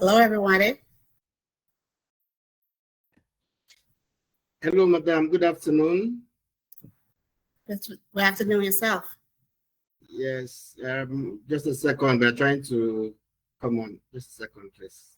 Hello, everybody. Hello, madam. Good afternoon. Good afternoon yourself. Yes, just a second. We're trying to come on. Just a second, please.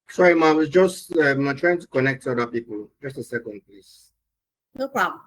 Sorry, ma'am. I was just trying to connect to other people. Just a second, please. No problem.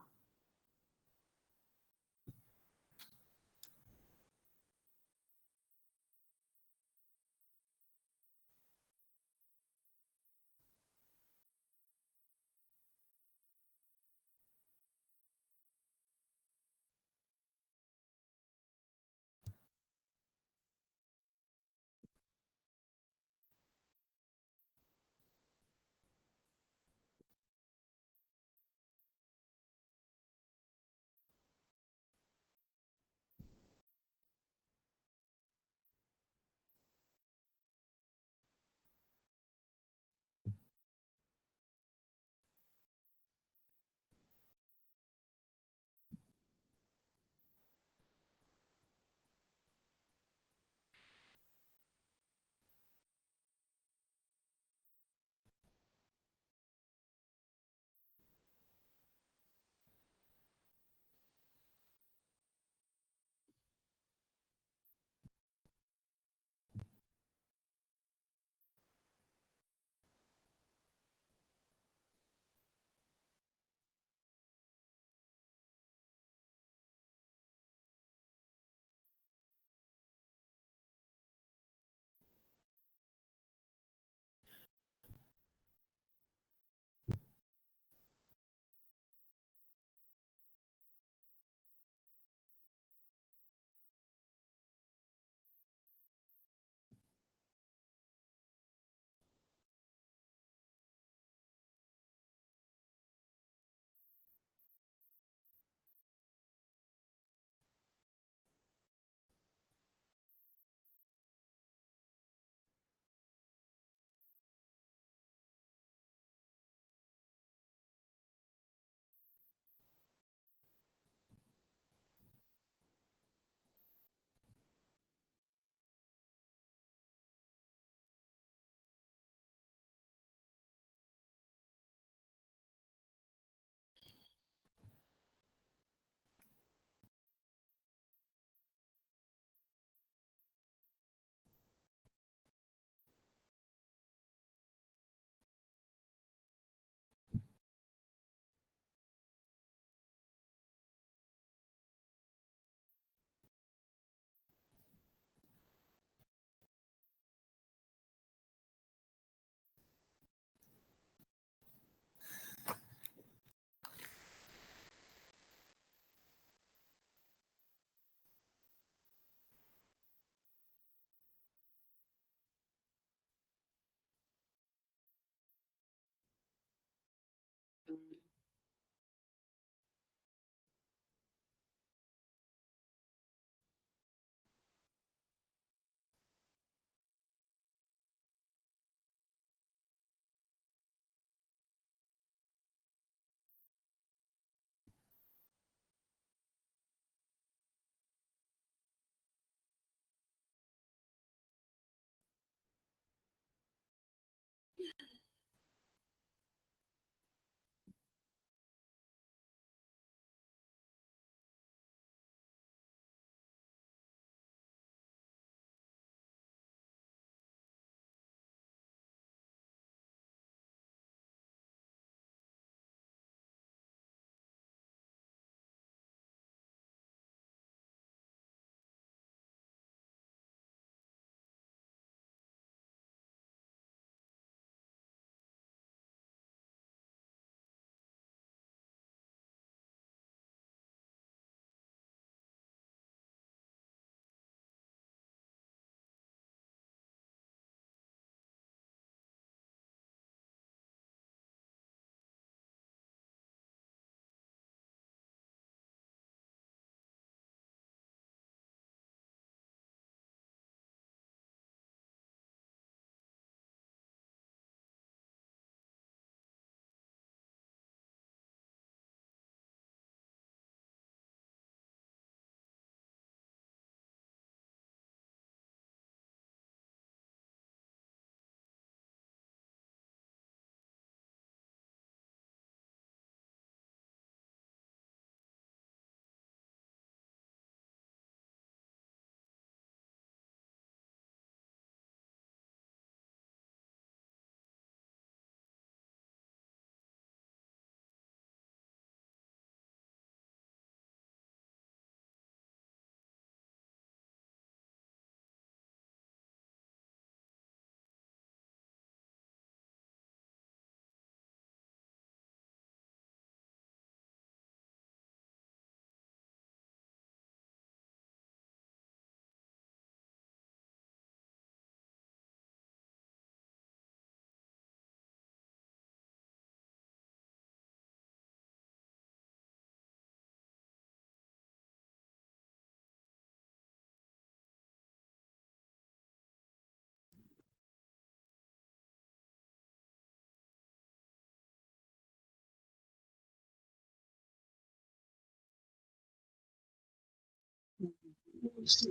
This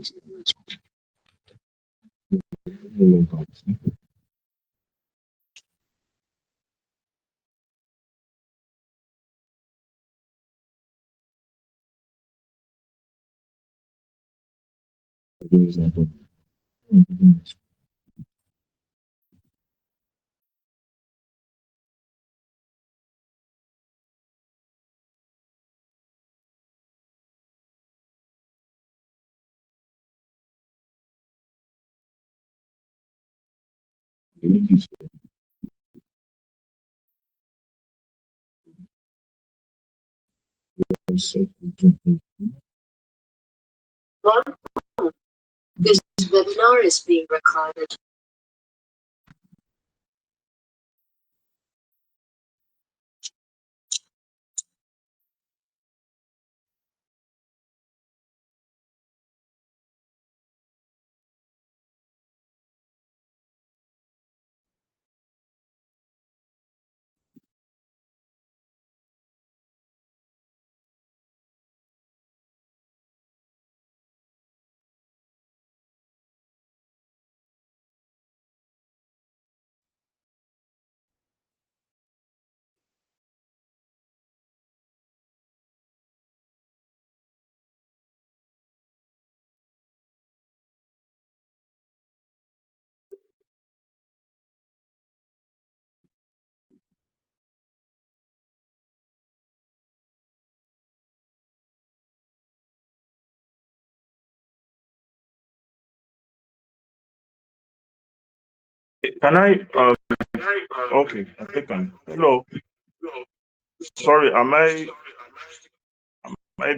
webinar is being recorded. Can I? Okay, I think I'm. Hello. Sorry, am I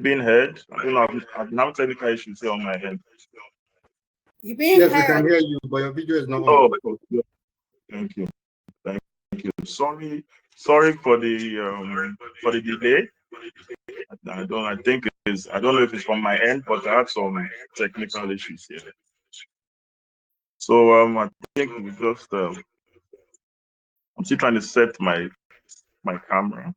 being heard? I don't know. I'm now technical issues here on my end. You being Yes, we can heard. hear you, but your video is not Oh, on. okay. Thank you. Thank you. Sorry for the delay. I don't know if it's from my end, but I have some technical issues here. So I think we just I'm still trying to set my camera.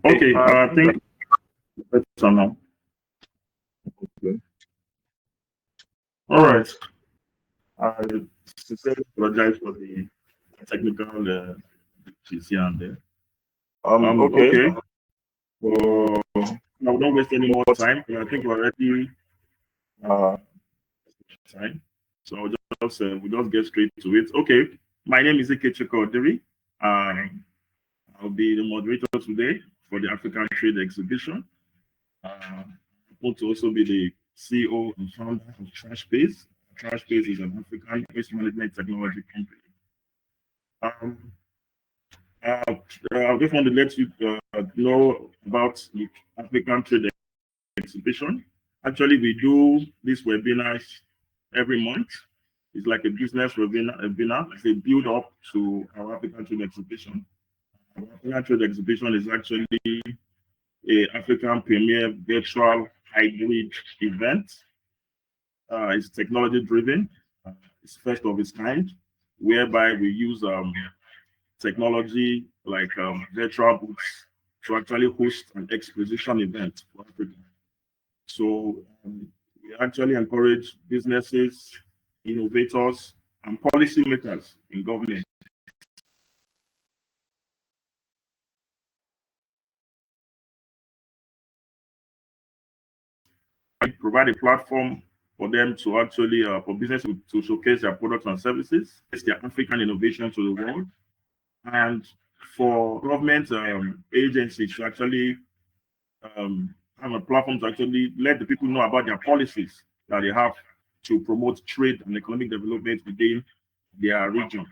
Okay, I think that's now. Okay. All right. I sincerely apologize for the technical issues here and there. Okay. Well, now don't waste any more time. I think we're already time. So we'll just get straight to it. Okay. My name is Ikechi Kodiri. I'll be the moderator today for the African Trade Exhibition. I want to also be the CEO and founder of TrashBase. TrashBase is an African waste management technology company. I just want to let you know about the African Trade Exhibition. Actually, we do these webinars every month. It's like a business webinar. It's a build up to our African Trade Exhibition. Our African Trade Exhibition is actually a African premier virtual hybrid event. It's technology driven. It's first of its kind, whereby we use technology like virtual booths to actually host an exposition event for Africa. So we actually encourage businesses, innovators, and policymakers in government provide a platform for them to actually for business to showcase their products and services, it's their African innovation to the world, and for government agencies to actually have a platform to actually let the people know about their policies that they have to promote trade and economic development within their region.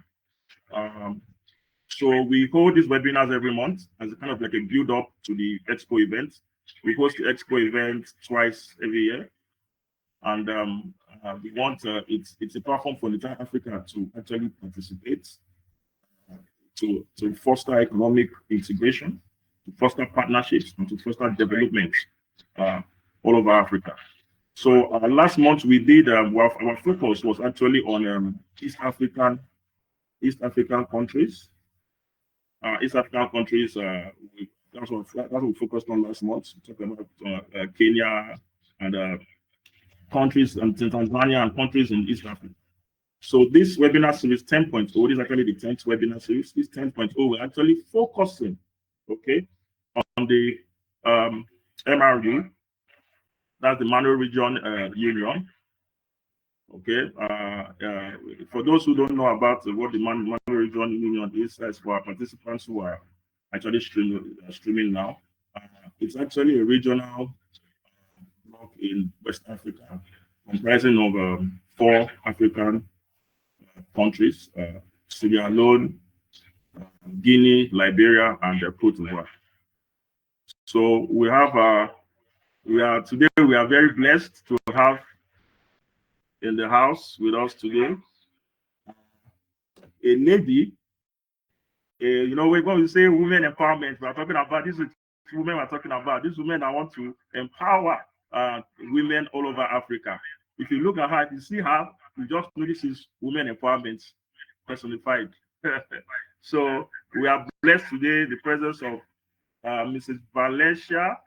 So we hold these webinars every month as a kind of like a build up to the Expo event. We host the Expo event twice every year, and we want it's a platform for entire Africa to actually participate, to foster economic integration, to foster partnerships, and to foster development all over Africa. So last month we did our focus was actually on East African countries. East African countries. That's what we focused on last month. We talked about Kenya and countries and Tanzania and countries in East Africa. So this webinar series 10.0 is actually the 10th webinar series. This 10.0 we're actually focusing, okay, on the MRU, that's the Mano River Union. Okay, for those who don't know about what the Mano River Union is, as for our participants who are actually streaming now, it's actually a regional bloc in West Africa, comprising of 4 African countries: Sierra Leone, Guinea, Liberia, and Côte. So we have today we are very blessed to have in the house with us today a lady. You know, when we say women empowerment, we're talking about this women. We're talking about these women that want to empower women all over Africa. If you look at her, if you see her, you just know this is women empowerment personified. So we are blessed today the presence of Mrs. Valencia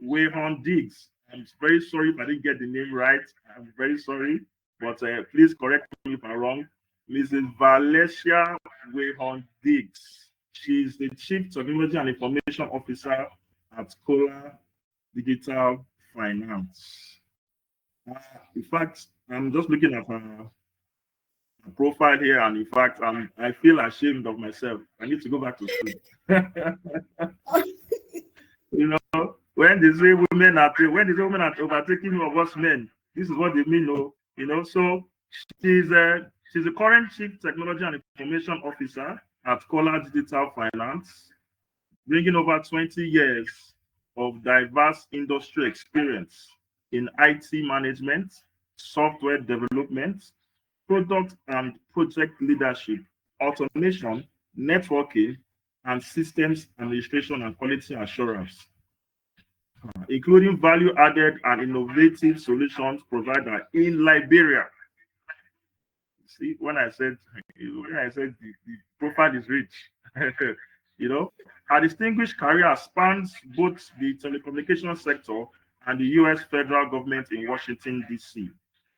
Wayhorn Diggs. I'm very sorry if I didn't get the name right. I'm very sorry, but please correct me if I'm wrong. Mrs. Valencia Wayhorn Diggs. She's the Chief Technology and Information Officer at Côte Digital Finance. In fact, I'm just looking at her profile here, and in fact, I feel ashamed of myself. I need to go back to school. You know, when they say women are overtaking of us men, this is what they mean. You know, so she's the current Chief Technology and Information Officer at Côte Digital Finance, bringing over 20 years of diverse industry experience in IT management, software development, product and project leadership, automation, networking, and systems administration and quality assurance, including value-added and innovative solutions provider in Liberia. See, when I said the profile is rich, you know, her distinguished career spans both the telecommunications sector and the U.S. federal government in Washington, D.C.,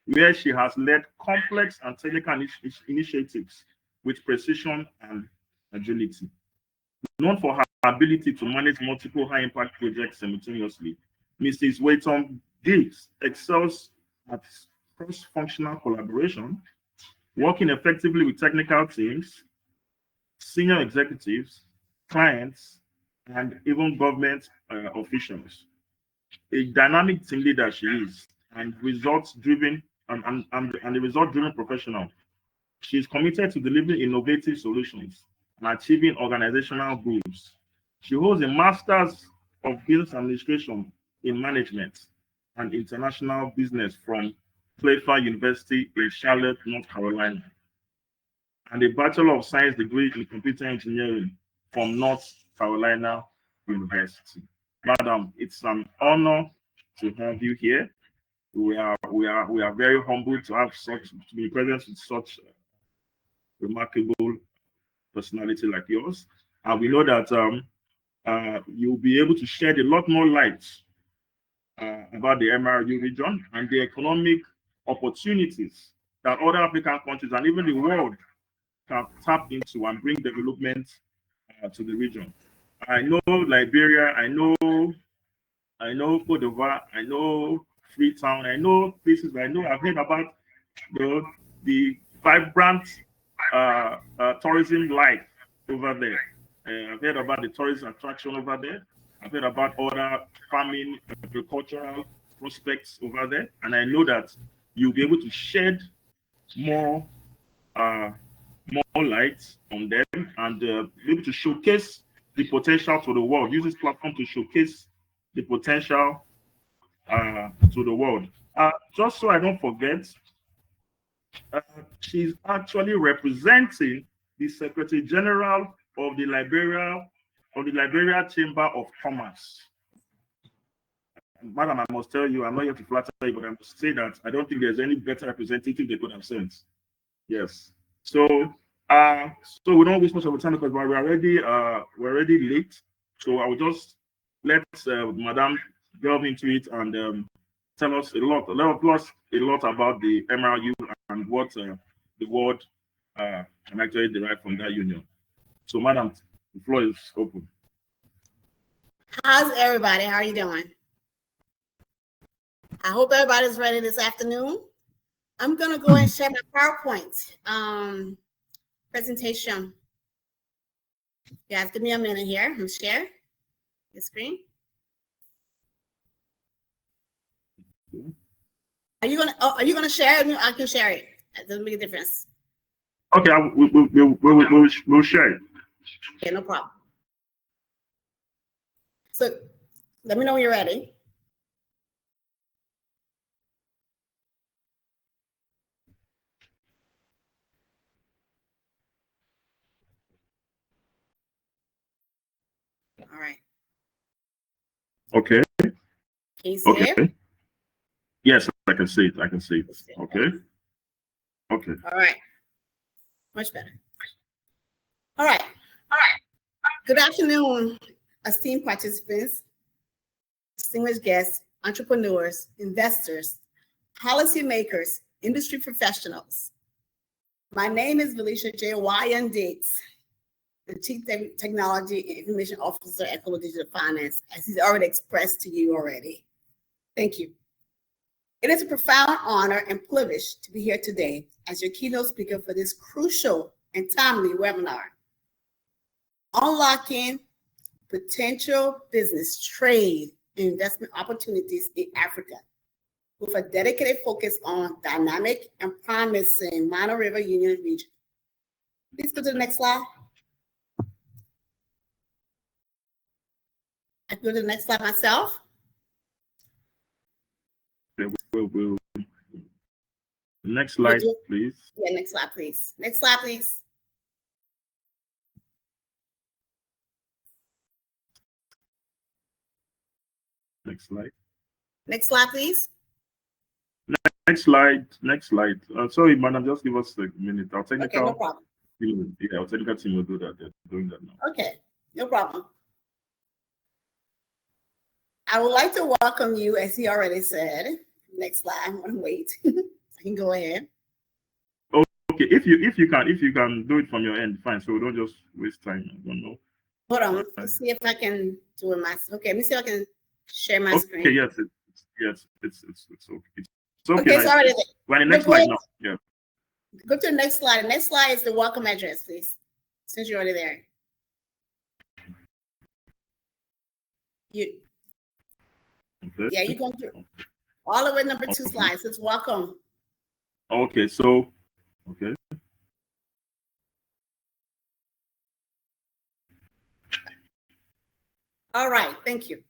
where she has led complex and technical initiatives with precision and agility. Known for her ability to manage multiple high-impact projects simultaneously, Mrs. Wayhorn Diggs excels at cross-functional collaboration, working effectively with technical teams, senior executives, clients, and even government officials. A dynamic team leader she is, and results-driven and a result-driven professional. She is committed to delivering innovative solutions and achieving organizational goals. She holds a Master's of Business Administration in Management and International Business from Playfair University in Charlotte, North Carolina, and a Bachelor of Science degree in Computer Engineering from North Carolina University. Madam, it's an honor to have you here. We are very humbled to have to be present with such remarkable personality like yours, and we know that you'll be able to shed a lot more light about the MRU region and the economic opportunities that other African countries and even the world can tap into and bring development to the region. I know Liberia, I know Côte d'Ivoire, I know Freetown, I know places. I've heard about the vibrant tourism life over there. I've heard about the tourist attraction over there. I've heard about other farming, agricultural prospects over there, and I know that you'll be able to shed more light on them and be able to showcase the potential to the world. Use this platform to showcase the potential to the world. Just so I don't forget, she's actually representing the Secretary General of the Liberia Chamber of Commerce. Madam, I must tell you, I'm not here to flatter you, but I must say that I don't think there's any better representative they could have sent. Yes. So we don't waste much of the time because we're already late. So I will just let Madam delve into it and tell us a lot about the MRU and what the world can actually derive from that union. So, Madam, the floor is open. How's everybody? How are you doing? I hope everybody's ready this afternoon. I'm going to go and share my PowerPoint presentation. You guys, give me a minute here. I'm going to share the screen. Are you gonna share it? I can share it. It doesn't make a difference. Okay, we'll share it. Okay, no problem. So let me know when you're ready. All right. Okay. Can you see it? Yes, I can see it. Okay. Okay. All right. Much better. All right. Good afternoon, esteemed participants, distinguished guests, entrepreneurs, investors, policymakers, industry professionals. My name is Felicia J. Wyan Diggs, the Chief Technology and Information Officer at Côte Digital Finance, as he's already expressed to you already. Thank you. It is a profound honor and privilege to be here today as your keynote speaker for this crucial and timely webinar, Unlocking Potential Business, Trade, and Investment Opportunities in Africa, with a dedicated focus on dynamic and promising Mano River Union region. Please go to the next slide. I can go to the next slide myself. We'll next slide, please. Yeah, next slide, please. Next slide, please. Next slide. Next slide, please. Next slide. Sorry, madam, just give us a minute. Our technical, okay, no problem. Our technical team will do that. They're doing that now. Okay, no problem. I would like to welcome you, as he already said. Next slide. I'm gonna wait. I can go ahead. Okay, if you can do it from your end, fine. So we don't just waste time. I don't know. Hold on. Let's see if I can do it myself. Okay, let me see if I can share my screen. Okay, yes, it's okay. It's okay. Okay, it's already there. Well, the next slide now. Yeah. Go to the next slide. The next slide is the welcome address, please. Since you're already there. Okay. Yeah, you're going through all the way number 2 slides. It's welcome. Okay, so okay. All right, thank you.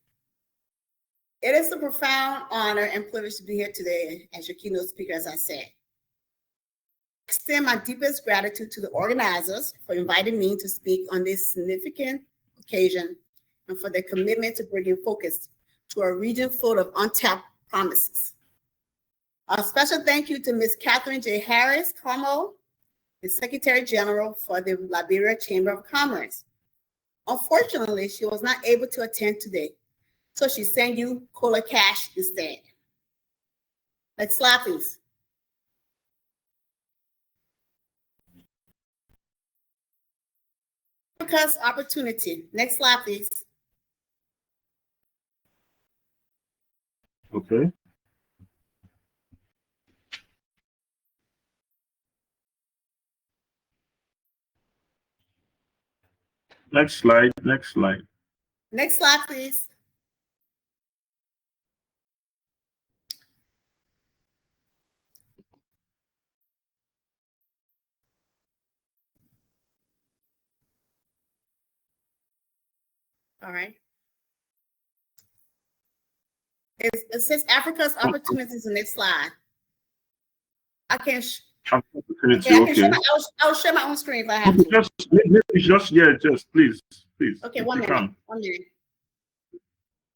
It is a profound honor and privilege to be here today as your keynote speaker, as I said. I extend my deepest gratitude to the organizers for inviting me to speak on this significant occasion and for their commitment to bringing focus to a region full of untapped promises. A special thank you to Ms. Catherine J. Harris Carmo, the Secretary General for the Liberia Chamber of Commerce. Unfortunately, she was not able to attend today, so she sent you Cola Cash instead. Next slide, please. Africa's opportunity. Next slide, please. Okay. Next slide. Next slide. Next slide, please. All right. It says Africa's opportunities. The next slide. I can. Opportunity. Okay. Okay. I'll share my own screen if I have to. Just please. Okay, if 1 you minute. can. 1 minute.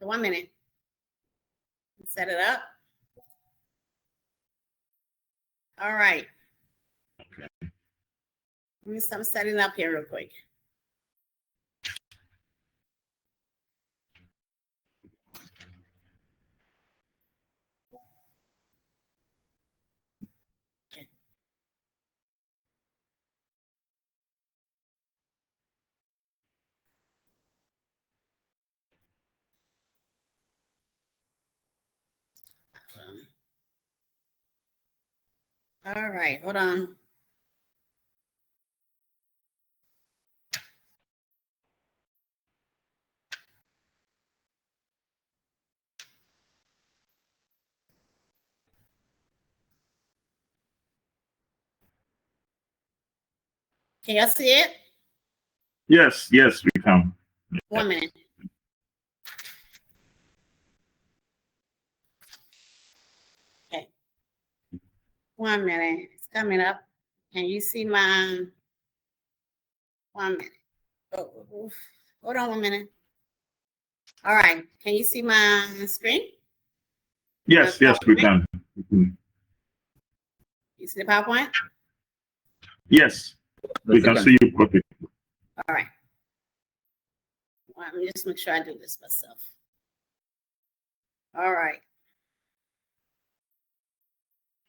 1 minute. Set it up. All right. Okay. Let me start setting up here real quick. All right, hold on. Can y'all see it? Yes, we can. 1 minute. Okay. 1 minute. It's coming up. Can you see my 1 minute? Oh, hold on 1 minute. All right. Can you see my screen? Yes, we can. You see the PowerPoint? Yes, we can see you perfectly. All right. Well, let me just make sure I do this myself. All right.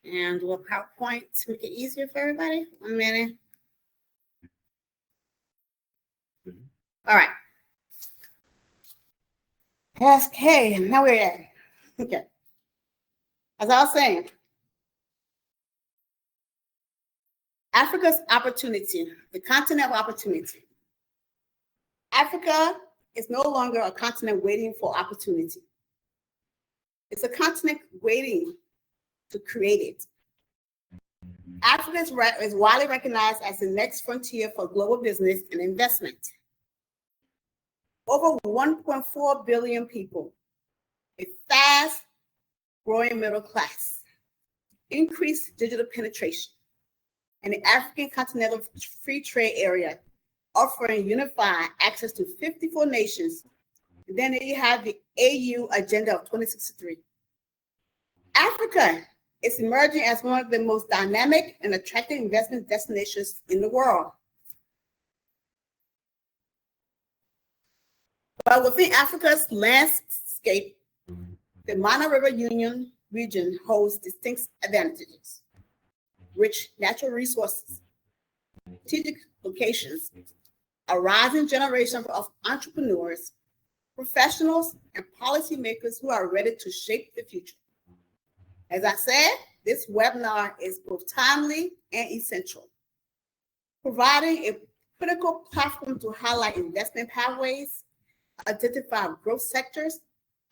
And do a PowerPoint to make it easier for everybody. 1 minute. All right. Okay, now we're at. Okay. As I was saying, Africa's opportunity, the continent of opportunity. Africa is no longer a continent waiting for opportunity. It's a continent waiting to create it. Africa is widely recognized as the next frontier for global business and investment. Over 1.4 billion people, a fast growing middle class, increased digital penetration, and the African Continental Free Trade Area offering unified access to 54 nations. And then you have the AU Agenda of 2063. Africa is emerging as one of the most dynamic and attractive investment destinations in the world. But within Africa's landscape, the Mano River Union region holds distinct advantages: rich natural resources, strategic locations, a rising generation of entrepreneurs, professionals, and policymakers who are ready to shape the future. As I said, this webinar is both timely and essential, providing a critical platform to highlight investment pathways, identify growth sectors,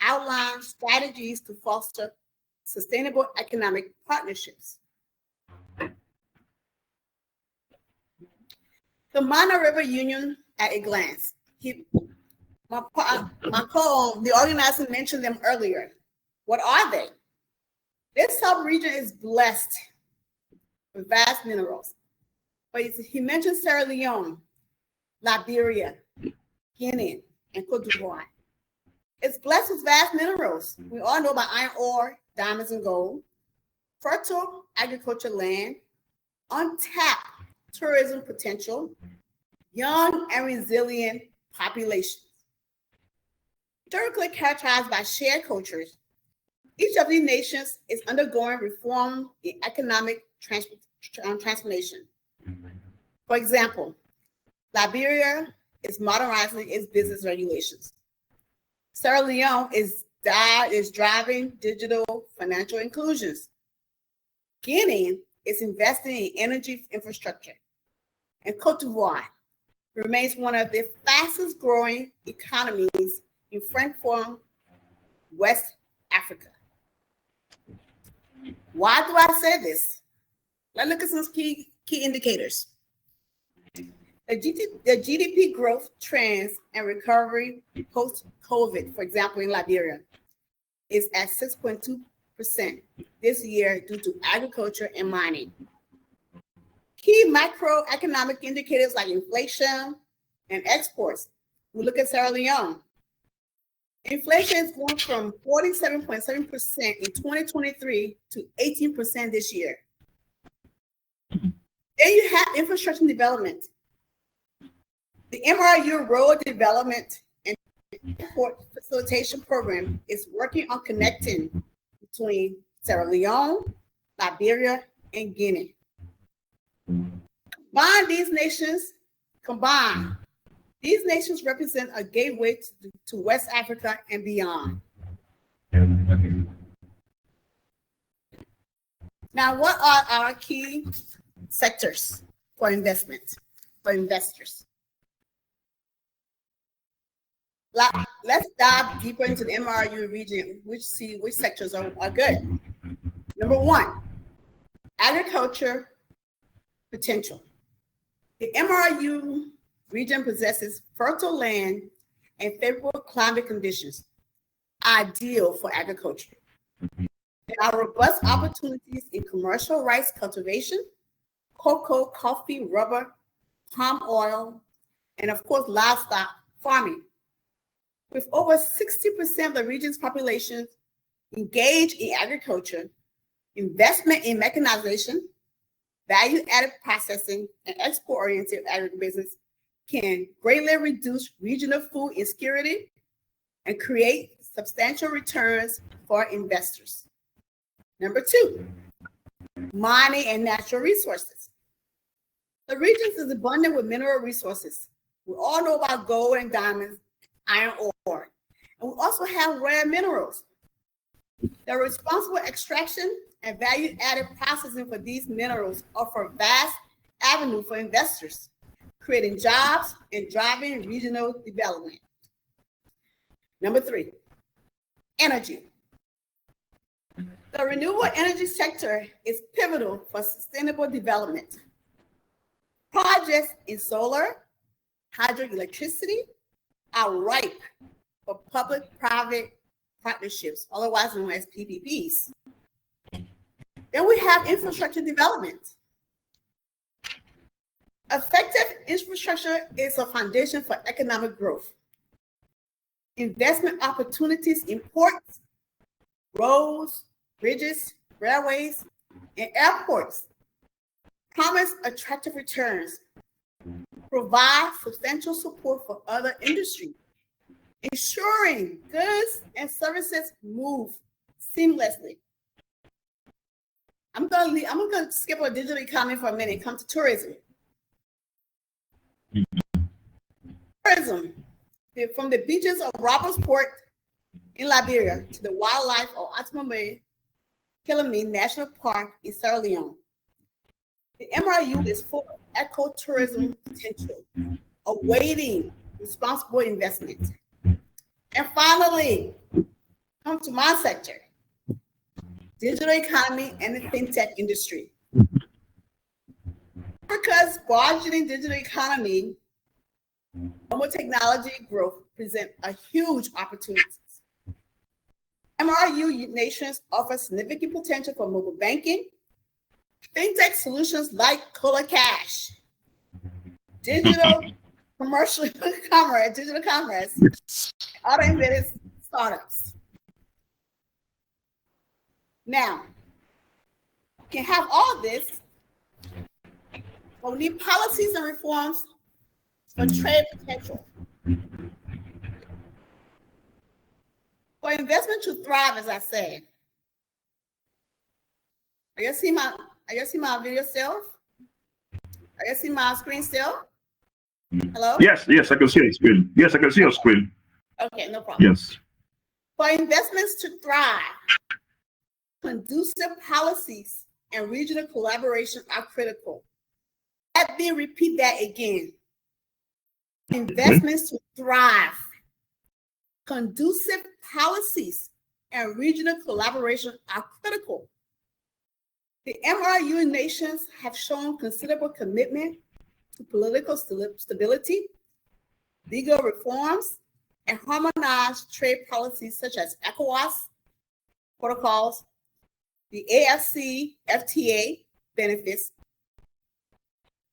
outline strategies to foster sustainable economic partnerships. The Mano River Union at a glance. My co, the organizer, mentioned them earlier. What are they? This sub-region is blessed with vast minerals. But he mentioned Sierra Leone, Liberia, Guinea, and Côte d'Ivoire. It's blessed with vast minerals. We all know about iron ore, diamonds, and gold, fertile agricultural land, untapped tourism potential, young and resilient populations. Historically characterized by shared cultures, each of these nations is undergoing reform in economic transformation. For example, Liberia is modernizing its business regulations. Sierra Leone is driving digital financial inclusions. Guinea is investing in energy infrastructure. And Côte d'Ivoire remains one of the fastest growing economies in Francophone West Africa. Why do I say this? Let's look at some key indicators. The GDP growth trends and recovery post-COVID, for example, in Liberia, is at 6.2% this year due to agriculture and mining. Key macroeconomic indicators like inflation and exports. We look at Sierra Leone. Inflation is going from 47.7% in 2023 to 18% this year. Then you have infrastructure development. The MRU Road Development and Port Facilitation Program is working on connecting between Sierra Leone, Liberia, and Guinea. These nations represent a gateway to West Africa and beyond. Now, what are our key sectors for investment, for investors? Let's dive deeper into the MRU region, which sectors are good. Number one, agriculture potential. The MRU region possesses fertile land and favorable climate conditions, ideal for agriculture. There are robust opportunities in commercial rice cultivation, cocoa, coffee, rubber, palm oil, and of course, livestock farming. With over 60% of the region's population engaged in agriculture, investment in mechanization, value-added processing, and export-oriented agribusiness can greatly reduce regional food insecurity and create substantial returns for investors. Number two, mining and natural resources. The region is abundant with mineral resources. We all know about gold and diamonds, iron ore, and we also have rare minerals. The responsible extraction and value-added processing for these minerals offer a vast avenue for investors, creating jobs and driving regional development. Number three, energy. The renewable energy sector is pivotal for sustainable development. Projects in solar, hydroelectricity are ripe for public-private partnerships, otherwise known as PPPs. Then we have infrastructure development. Effective infrastructure is a foundation for economic growth. Investment opportunities in ports, roads, bridges, railways, and airports promise attractive returns, provide substantial support for other industries, ensuring goods and services move seamlessly. I'm going to skip a digital economy for a minute and come to tourism. Tourism, from the beaches of Roberts Port in Liberia to the wildlife of Killamine National Park in Sierra Leone. The MRU is full of ecotourism potential, awaiting responsible investment. And finally, come to my sector, digital economy and the fintech industry. Africa's burgeoning digital economy, mobile technology growth present a huge opportunities. MRU nations offer significant potential for mobile banking, fintech solutions like Cola Cash, digital commercial commerce, digital commerce, auto embedded startups. Now, we can have all this, but we need policies and reforms for trade potential. For investment to thrive, as I said. Are you see my video still? Are you see my screen still? Hello? Yes, I can see your screen. Yes, I can see your screen. Okay, no problem. Yes. For investments to thrive, conducive policies and regional collaboration are critical. Let me repeat that again. Investments to thrive, conducive policies and regional collaboration are critical. The MRU nations have shown considerable commitment to political stability, legal reforms, and harmonized trade policies such as ECOWAS protocols, the AFC FTA benefits,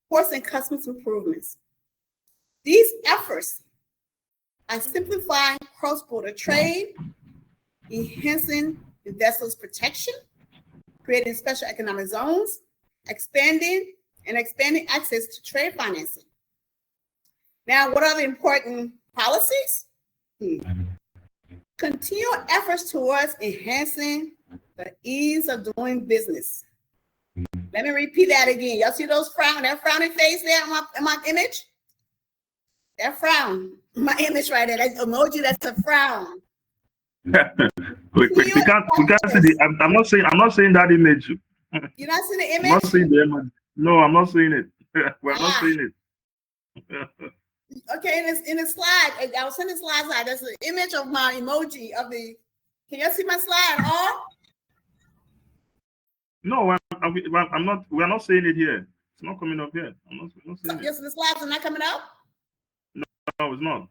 ports and customs improvements. These efforts are simplifying cross-border trade, enhancing investors' protection, creating special economic zones, expanding access to trade financing. Now, what are the important policies? Continual efforts towards enhancing the ease of doing business. Let me repeat that again. Y'all see that frowning face there in my image? That frown, my image right there, that emoji, that's a frown. we can't see the. I'm not saying that image. You're not seeing the image? I'm not seeing the image. No, I'm not seeing it. We're not seeing it. Okay, in the slide, I was sending slides out. There's an image of my emoji of the. Can you see my slide at all? No, I'm not. We're not seeing it here. It's not coming up here. I'm not seeing it. Yes, the slides are not coming up. No, it's not.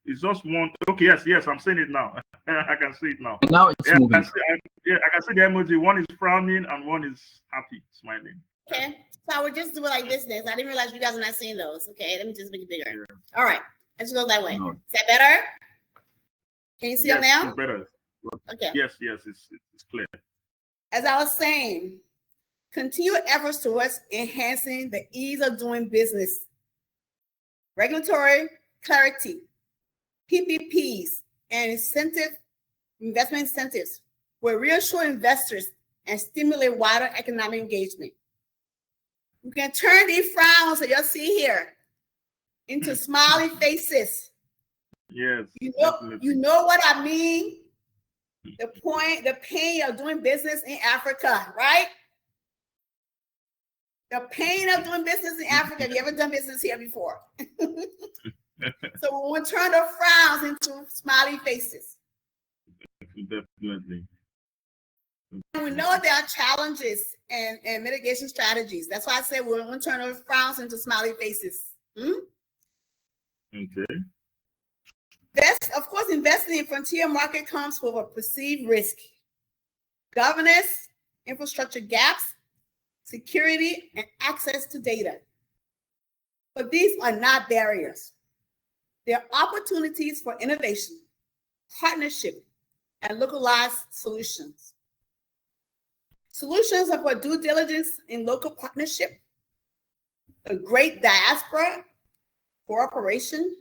It's just one. Okay, yes, I'm seeing it now. I can see it now. Now it's moving. I can see the emoji. One is frowning and one is happy, smiling. Okay, so I would just do it like this then. I didn't realize you guys are not seeing those. Okay, let me just make it bigger. Yeah. All right, let's go that way. No. Is that better? Can you see it now? It's better. Okay. Yes, it's clear. As I was saying, continued efforts towards enhancing the ease of doing business, regulatory clarity, PPPs, and investment incentives will reassure investors and stimulate wider economic engagement. You can turn these frowns that you'll see here into smiley faces. Yes. You know what I mean? The pain of doing business in Africa, right? The pain of doing business in Africa. Have you ever done business here before? So we want to turn the frowns into smiley faces. Definitely. We know there are challenges and mitigation strategies. That's why I said we want to turn those frowns into smiley faces. Okay. That's, of course, investing in frontier market comes with a perceived risk. Governance, infrastructure gaps, security, and access to data. But these are not barriers. They're opportunities for innovation, partnership, and localized solutions. Solutions are for due diligence in local partnership, a great diaspora, cooperation,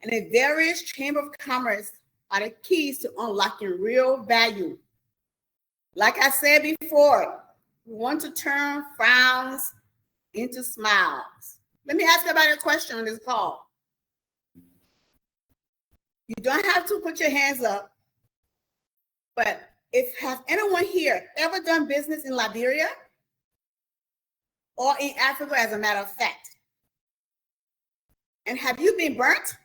and a various chamber of commerce are the keys to unlocking real value. Like I said before, we want to turn frowns into smiles. Let me ask everybody a question on this call. You don't have to put your hands up, but has anyone here ever done business in Liberia or in Africa, as a matter of fact? And have you been burnt?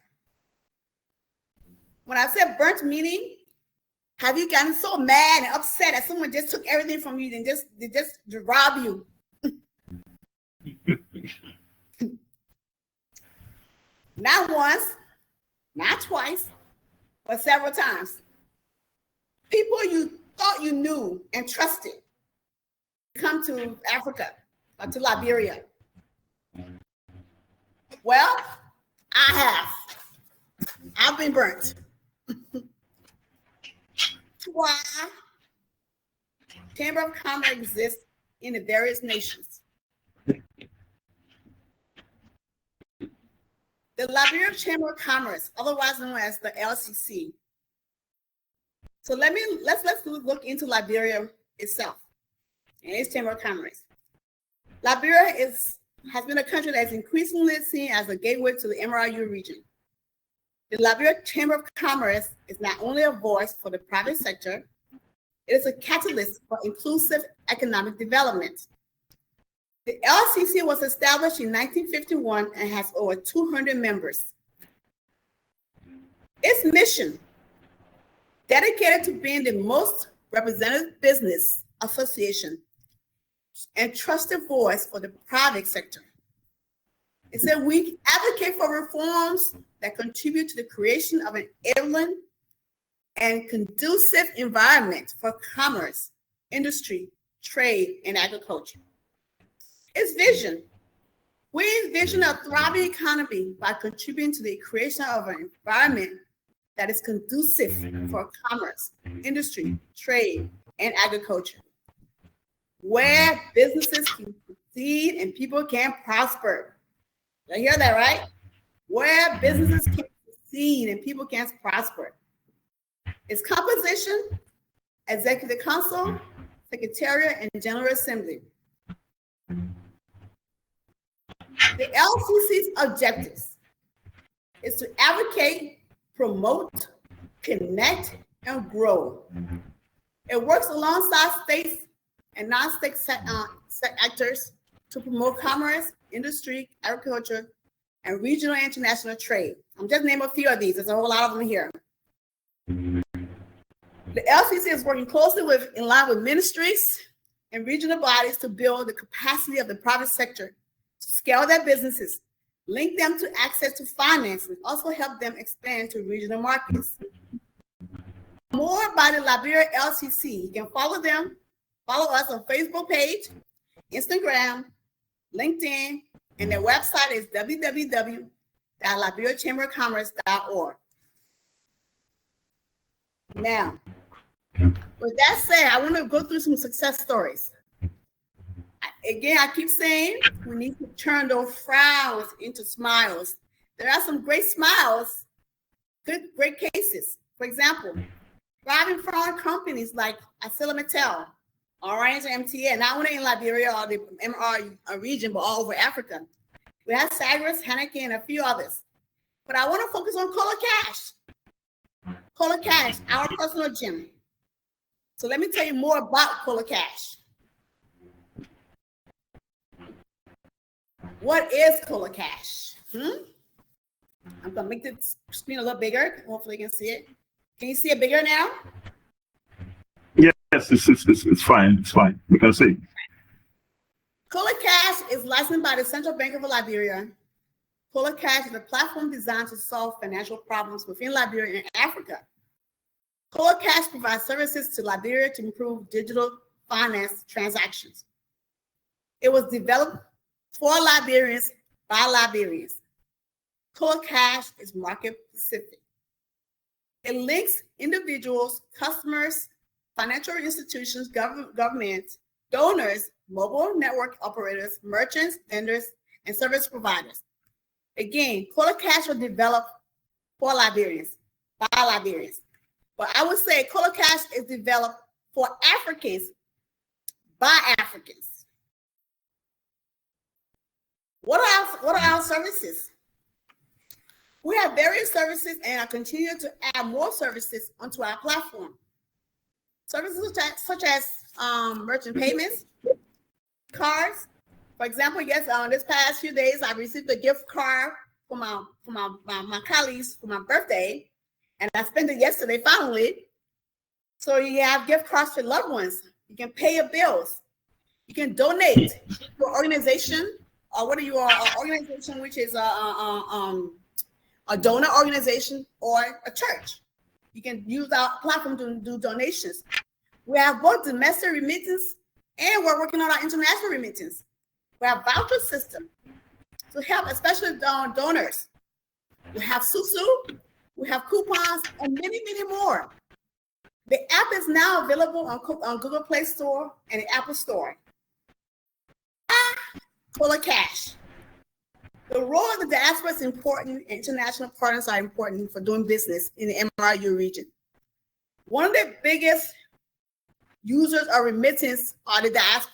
When I said burnt, meaning, have you gotten so mad and upset that someone just took everything from you and they just rob you? Not once, not twice, but several times. People you thought you knew and trusted come to Africa or to Liberia. Well, I've been burnt. why Chamber of Commerce exists in the various nations. The Liberia Chamber of Commerce, otherwise known as the LCC. So let's look into Liberia itself and its Chamber of Commerce. Liberia has been a country that's increasingly seen as a gateway to the MRU region. The Liberia Chamber of Commerce is not only a voice for the private sector, it is a catalyst for inclusive economic development. The LCC was established in 1951 and has over 200 members. Its mission, dedicated to being the most representative business association and trusted voice for the private sector. It said we advocate for reforms that contribute to the creation of an enabling and conducive environment for commerce, industry, trade, and agriculture. Its vision, we envision a thriving economy by contributing to the creation of an environment that is conducive for commerce, industry, trade, and agriculture, where businesses can succeed and people can prosper. You hear that, right? Where businesses can succeed and people can prosper. Its composition, Executive Council, Secretariat, and General Assembly. The LCC's objectives is to advocate, promote, connect, and grow. It works alongside states and non-state actors to promote commerce, industry, agriculture, and regional and international trade. I'm just naming a few of these. There's a whole lot of them here. The LCC is working closely in line with ministries and regional bodies to build the capacity of the private sector to scale their businesses, link them to access to finance, and also help them expand to regional markets. More about the Liberia LCC. You can follow us on Facebook page, Instagram, LinkedIn, and their website is www.liberiachamberofcommerce.org. Now, with that said, I want to go through some success stories. Again, I keep saying we need to turn those frowns into smiles. There are some great smiles, great cases. For example, thriving foreign companies like ArcelorMittal, Orange, and MTA, not only in Liberia or the MRU region, but all over Africa. We have Sagres, Heineken, and a few others. But I want to focus on Cola Cash. Cola Cash, our personal gym. So let me tell you more about Cola Cash. What is Cola Cash? I'm gonna make the screen a little bigger. Hopefully you can see it. Can you see it bigger now? Yes, it's fine. It's fine. We can see. Cola Cash is licensed by the Central Bank of Liberia. Cola Cash is a platform designed to solve financial problems within Liberia and Africa. Cola Cash provides services to Liberia to improve digital finance transactions. It was developed for Liberians by Liberians. Cola Cash is market specific. It links individuals, customers, financial institutions, governments, donors, mobile network operators, merchants, vendors, and service providers. Again, Cola Cash was developed for Liberians, by Liberians. But I would say Cola Cash is developed for Africans, by Africans. What are our services? We have various services and are continuing to add more services onto our platform. Services such as merchant payments, cards. For example, yes, this past few days, I received a gift card from my colleagues for my birthday, and I spent it yesterday finally. So you have gift cards for loved ones. You can pay your bills. You can donate to an organization, or whether you are an organization which is a donor organization or a church. You can use our platform to do donations. We have both domestic remittance and we're working on our international remittance. We have voucher system to help, especially donors. We have Susu, we have coupons, and many, many more. The app is now available on Google Play Store and the Apple Store. Cola Cash. The role of the diaspora is important. International partners are important for doing business in the MRU region. One of the biggest users of remittance are the diaspora.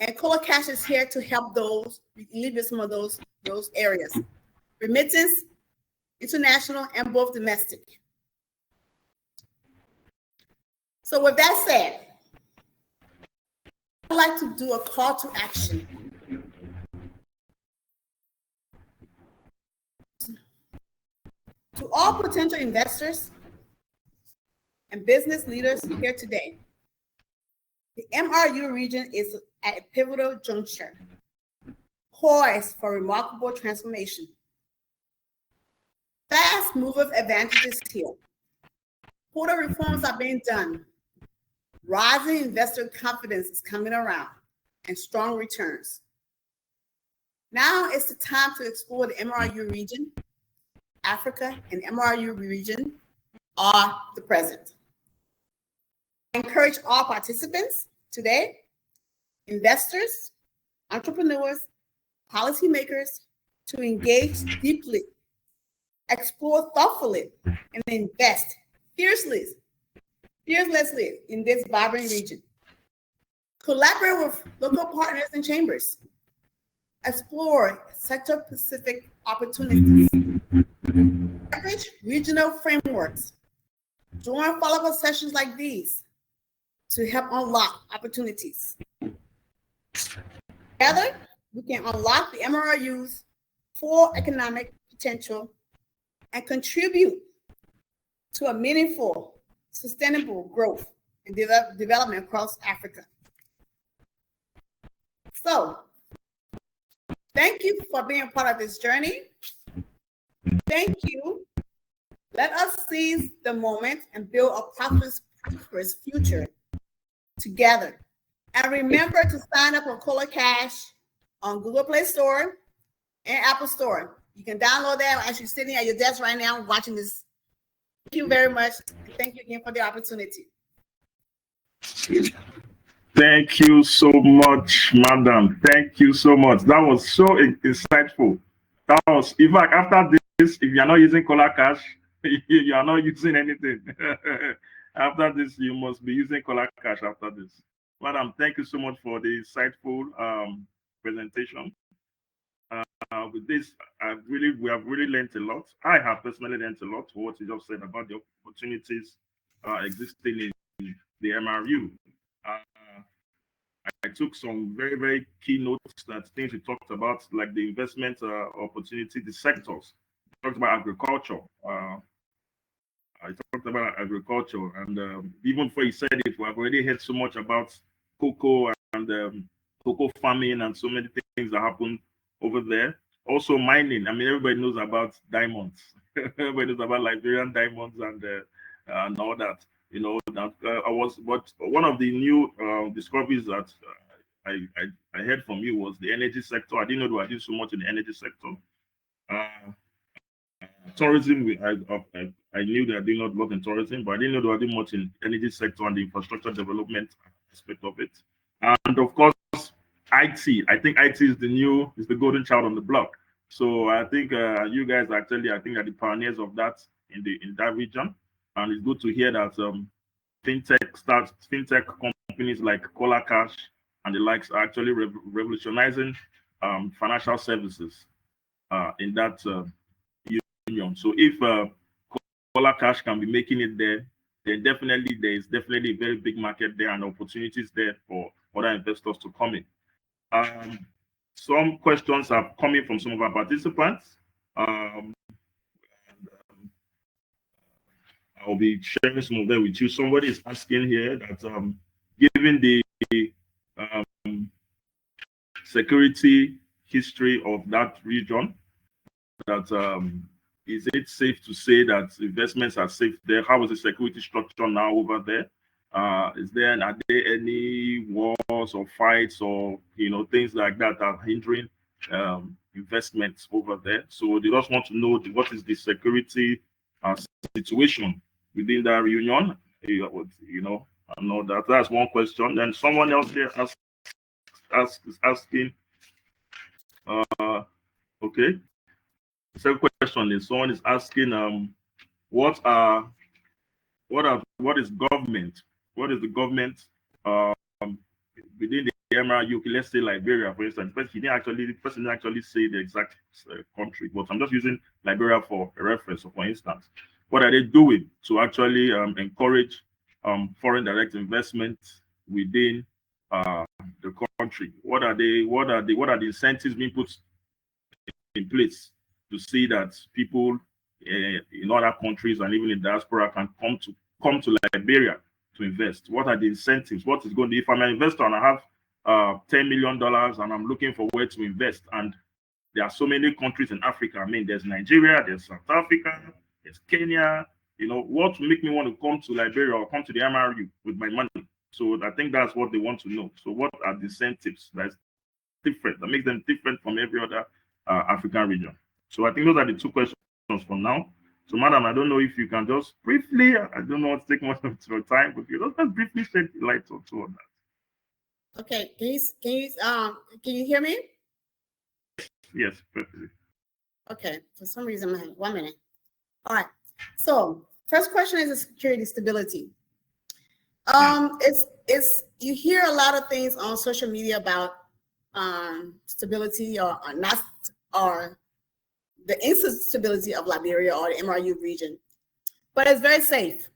And Cola Cash is here to help those, alleviate some of those areas. Remittance, international, and both domestic. So with that said, I'd like to do a call to action. To all potential investors and business leaders here today, the MRU region is at a pivotal juncture, poised for remarkable transformation. Fast mover advantages here. Quota reforms are being done. Rising investor confidence is coming around and strong returns. Now is the time to explore the MRU region. Africa and MRU region are the present. I encourage all participants today, investors, entrepreneurs, policymakers, to engage deeply, explore thoughtfully, and invest fearlessly in this vibrant region. Collaborate with local partners and chambers. Explore sector-specific opportunities. Leverage regional frameworks. Join follow-up sessions like these to help unlock opportunities. Together, we can unlock the MRU's full economic potential and contribute to a meaningful, sustainable growth and development across Africa. So, thank you for being part of this journey. Thank you. Let us seize the moment and build a prosperous future together. And remember to sign up for Cola Cash on Google Play Store and Apple Store. You can download that as you're sitting at your desk right now watching this. Thank you very much. Thank you again for the opportunity. Thank you so much, madam. Thank you so much. That was so insightful. That was, in fact, after this, if you're not using Cola Cash, you are not using anything. After this, you must be using Cola Cash after this. Madam, thank you so much for the insightful presentation. With this, we have really learned a lot. I have personally learned a lot for what you just said about the opportunities existing in the MRU. I took some very, very key notes, that things we talked about, like the investment opportunity, the sectors. We talked about agriculture. I talked about agriculture, and even before you said it, we have already heard so much about cocoa and cocoa farming and so many things that happen over there. Also mining. I mean, everybody knows about diamonds. Everybody knows about Liberian diamonds and all that. You know, that but one of the new discoveries that I heard from you was the energy sector. I didn't know they were doing so much in the energy sector. Tourism, I knew they are doing a lot in tourism, but I didn't know they were doing much in energy sector and the infrastructure development aspect of it. And of course, IT. I think IT is the golden child on the block. So I think you guys actually, I think, are the pioneers of that in that region. And it's good to hear that fintech companies like Cola Cash and the likes are actually revolutionizing financial services in that union. So if Cola Cash can be making it there, then definitely there is definitely a very big market there and opportunities there for other investors to come in. Some questions are coming from some of our participants. I'll be sharing some of them with you. Somebody is asking here that given the security history of that region, that is it safe to say that investments are safe there? How is the security structure now over there? Are there any wars or fights or things like that are hindering investments over there? So they just want to know what is the security situation within that reunion. I know that's one question. Then someone else here is asking, okay. The second question is someone is asking, what is government? What is the government within the MRU? Let's say Liberia, for instance. But the person didn't actually say the exact country, but I'm just using Liberia for a reference. So, for instance, what are they doing to actually encourage foreign direct investment within the country? What are the incentives being put in place to see that people in other countries and even in diaspora can come to Liberia to invest? What are the incentives? What is going to, if I'm an investor and I have $10 million and I'm looking for where to invest, and there are so many countries in Africa. I mean, there's Nigeria, there's South Africa, there's Kenya. What will make me want to come to Liberia or come to the MRU with my money? So I think that's what they want to know. So what are the incentives that's different, that makes them different from every other African region? So I think those are the two questions for now. So, madam, I don't know if you can just briefly, I don't know what to take much of your time, but you just briefly shed light on that. Okay, can you hear me? Yes, perfectly. Okay, for some reason, 1 minute. All right. So, first question is security stability. It's you hear a lot of things on social media about stability or not, or the instability of Liberia or the MRU region, but it's very safe.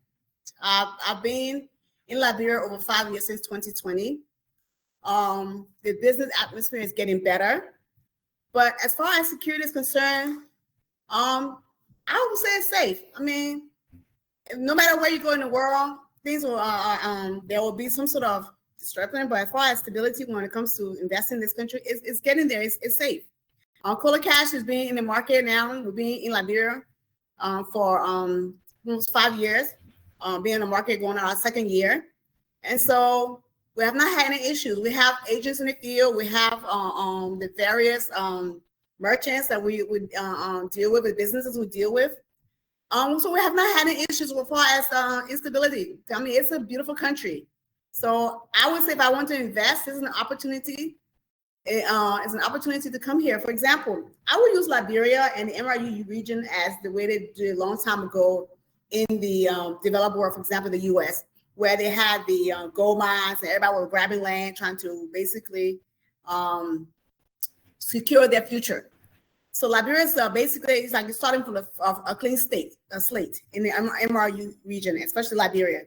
I've been in Liberia over 5 years, since 2020. The business atmosphere is getting better, but as far as security is concerned, I would say it's safe. I mean, no matter where you go in the world, things will there will be some sort of disturbance, but as far as stability when it comes to investing in this country, it's getting there. It's safe. Cola Cash is being in the market now. We're being in Liberia for almost 5 years, being in the market going on our 2nd year. And so we have not had any issues. We have agents in the field. We have the various merchants that we would deal with, the businesses we deal with. So we have not had any issues as far as instability. I mean, it's a beautiful country. So I would say if I want to invest, this is an opportunity. It's an opportunity to come here. For example, I would use Liberia and the MRU region as the way they did a long time ago in the developed world, for example, the US, where they had the gold mines and everybody was grabbing land, trying to basically secure their future. So Liberia is basically, it's like you're starting from a clean slate in the MRU region, especially Liberia.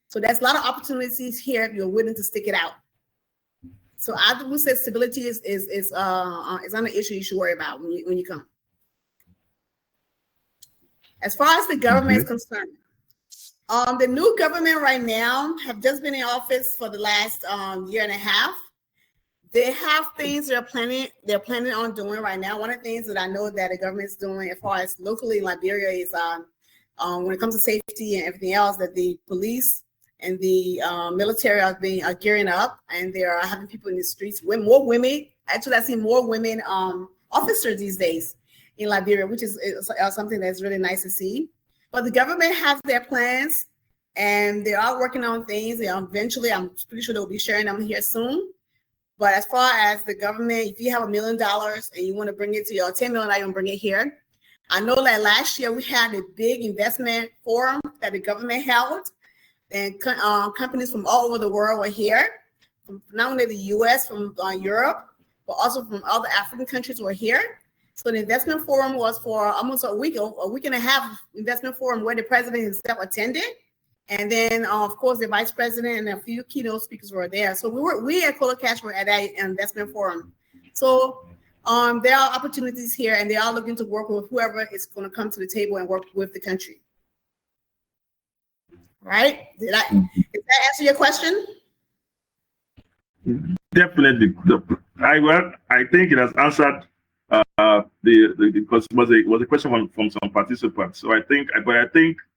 So there's a lot of opportunities here if you're willing to stick it out. So I would say stability is not an issue you should worry about when you come. As far as the government is concerned, the new government right now have just been in office for the last year and a half. They have things they're planning on doing right now. One of the things that I know that the government is doing as far as locally in Liberia is when it comes to safety and everything else, that the police and the military are gearing up, and they are having people in the streets with more women. Actually, I see more women officers these days in Liberia, which is something that's really nice to see. But the government has their plans, and they are working on things. Eventually, I'm pretty sure they'll be sharing them here soon. But as far as the government, if you have $1 million and you want to bring it to your 10 million, I can bring it here. I know that last year we had a big investment forum that the government held. And companies from all over the world were here, from not only the US, from Europe, but also from other African countries were here. So the investment forum was for almost a week and a half investment forum where the president himself attended. And then, of course, the vice president and a few keynote speakers were there. So we at Côte Cash were at that investment forum. So there are opportunities here, and they are looking to work with whoever is going to come to the table and work with the country. Right? Did that answer your question? Definitely. I think it has answered because it was a question from some participants. So I think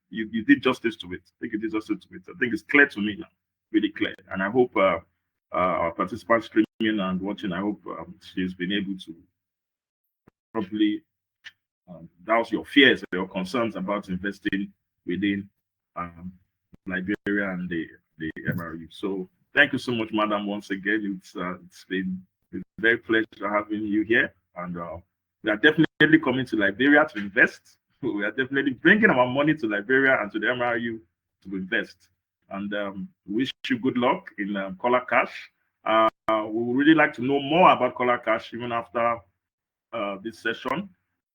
you did justice to it. I think you did justice to it. I think it's clear to me now, really clear. And I hope our participants streaming and watching, I hope she's been able to properly douse your fears or your concerns about investing within Liberia and the MRU. So thank you so much, Madam, once again. It's been a very pleasure having you here. And we are definitely coming to Liberia to invest. We are definitely bringing our money to Liberia and to the MRU to invest. And wish you good luck in Color Cash. We would really like to know more about Color Cash even after this session.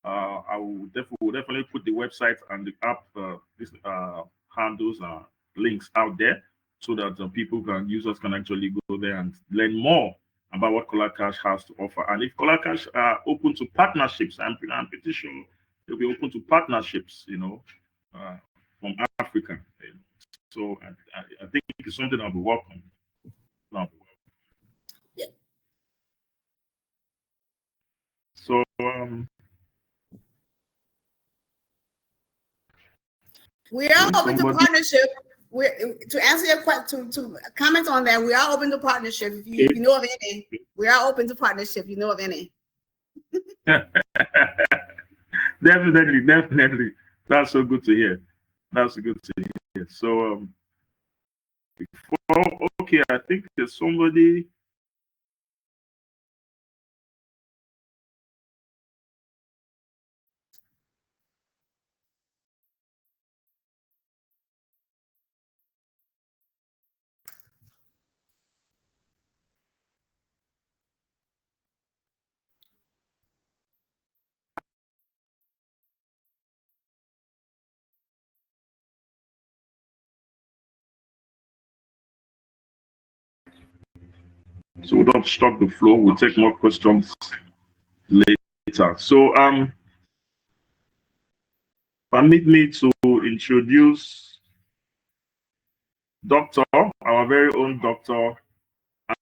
I will definitely put the website and the app handles links out there so that users can actually go there and learn more about what Color Cash has to offer. And if Color Cash are open to partnerships, I'm pretty sure they'll be open to partnerships, from Africa. So I think it's something I'll be welcome. Yeah. So we are open to partnership. To answer your question, to comment on that, we are open to partnership. If you know of any, we are open to partnership. You know of any? Definitely. That's so good to hear. That's good to hear. So, okay, I think there's somebody. So we don't stop the flow. We'll take more questions later. So, permit me to introduce Doctor, our very own Dr.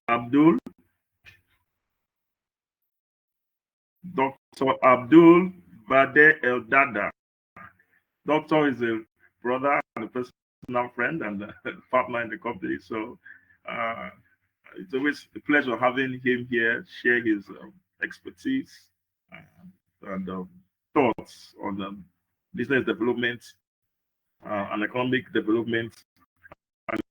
Abdul. Dr. Abdul Bade El Dada. Doctor is a brother and a personal friend and a partner in the company. So it's always a pleasure having him here, share his expertise and thoughts on business development and economic development and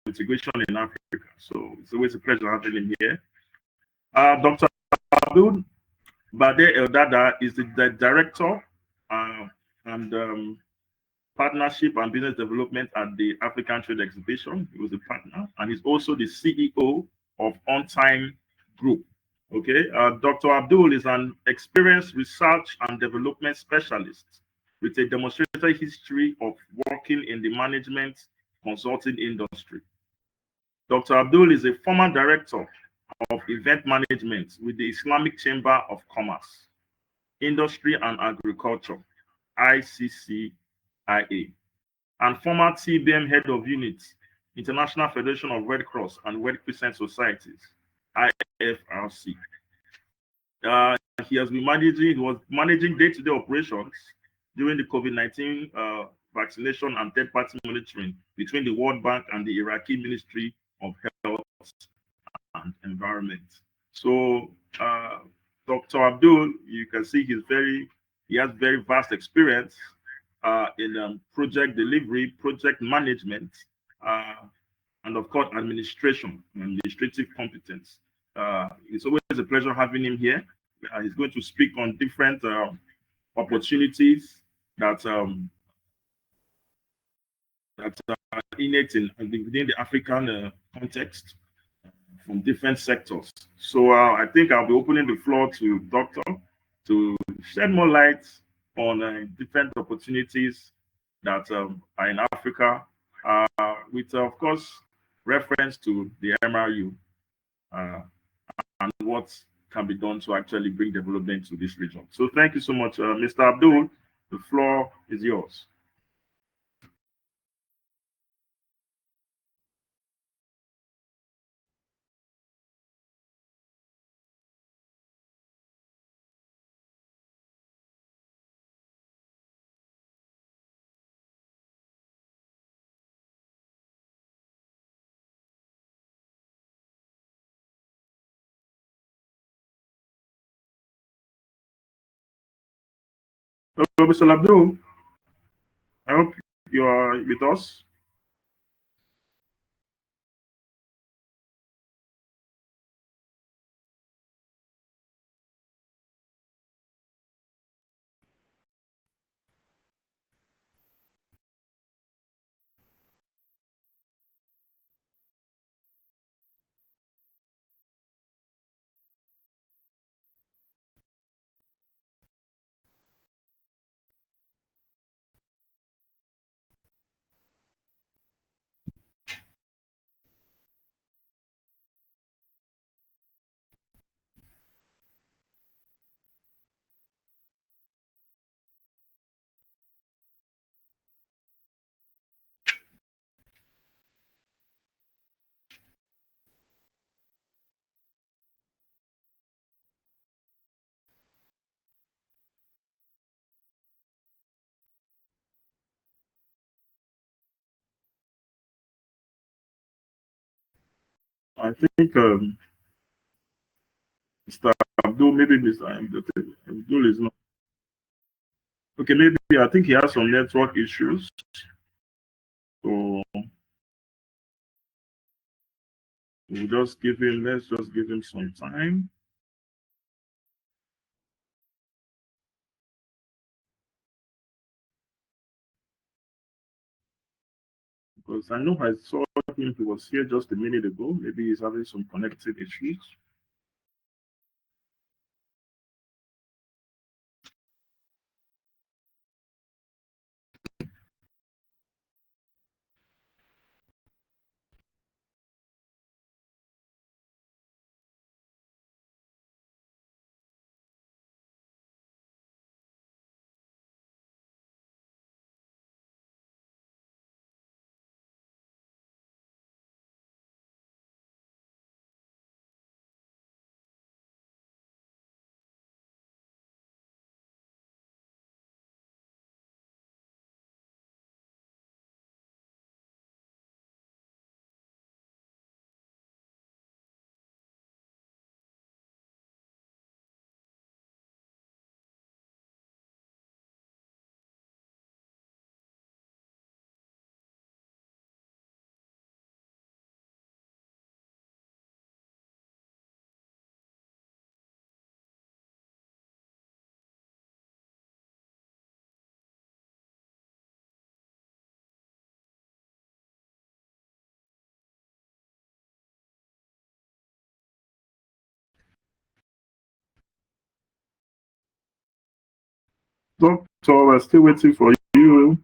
integration in Africa. So it's always a pleasure having him here. Dr. Abdul Bade El Dada is the director and partnership and business development at the African Trade Exhibition. He was a partner, and he's also the CEO of On Time Group. Okay, Dr. Abdul is an experienced research and development specialist with a demonstrated history of working in the management consulting industry. Dr. Abdul is a former director of event management with the Islamic Chamber of Commerce, Industry and Agriculture, ICCIA, and former TBM head of unit, International Federation of Red Cross and Red Crescent Societies, IFRC. He was managing day-to-day operations during the COVID-19 vaccination and third-party monitoring between the World Bank and the Iraqi Ministry of Health and Environment. So, Dr. Abdul, you can see he has very vast experience in project delivery, project management, and of course, administrative competence. It's always a pleasure having him here. He's going to speak on different opportunities that are innate within the African context from different sectors. So I think I'll be opening the floor to Doctor to shed more light on different opportunities that are in Africa, with, of course, reference to the MRU and what can be done to actually bring development to this region. So thank you so much, Mr. Abdul. The floor is yours. Hello, Mr. Abdul. I hope you are with us. I think Mr. Abdul, maybe Mr. Abdul is not. Okay, maybe I think he has some network issues. So we'll just give him, let's just give him some time. Because I know I saw him, he was here just a minute ago. Maybe he's having some connected issues. Doctor, we're still waiting for you.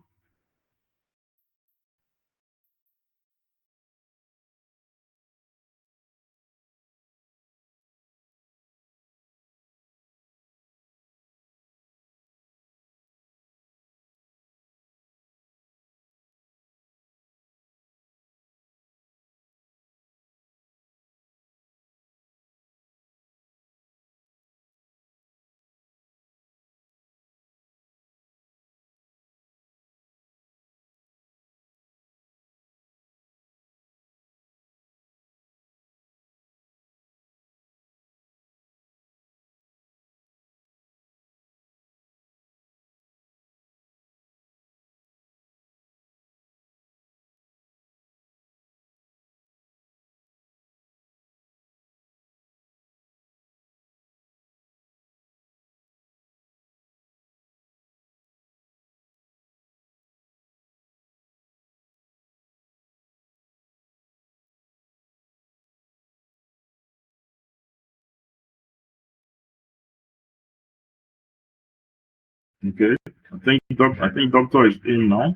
Okay. I think doctor is in now.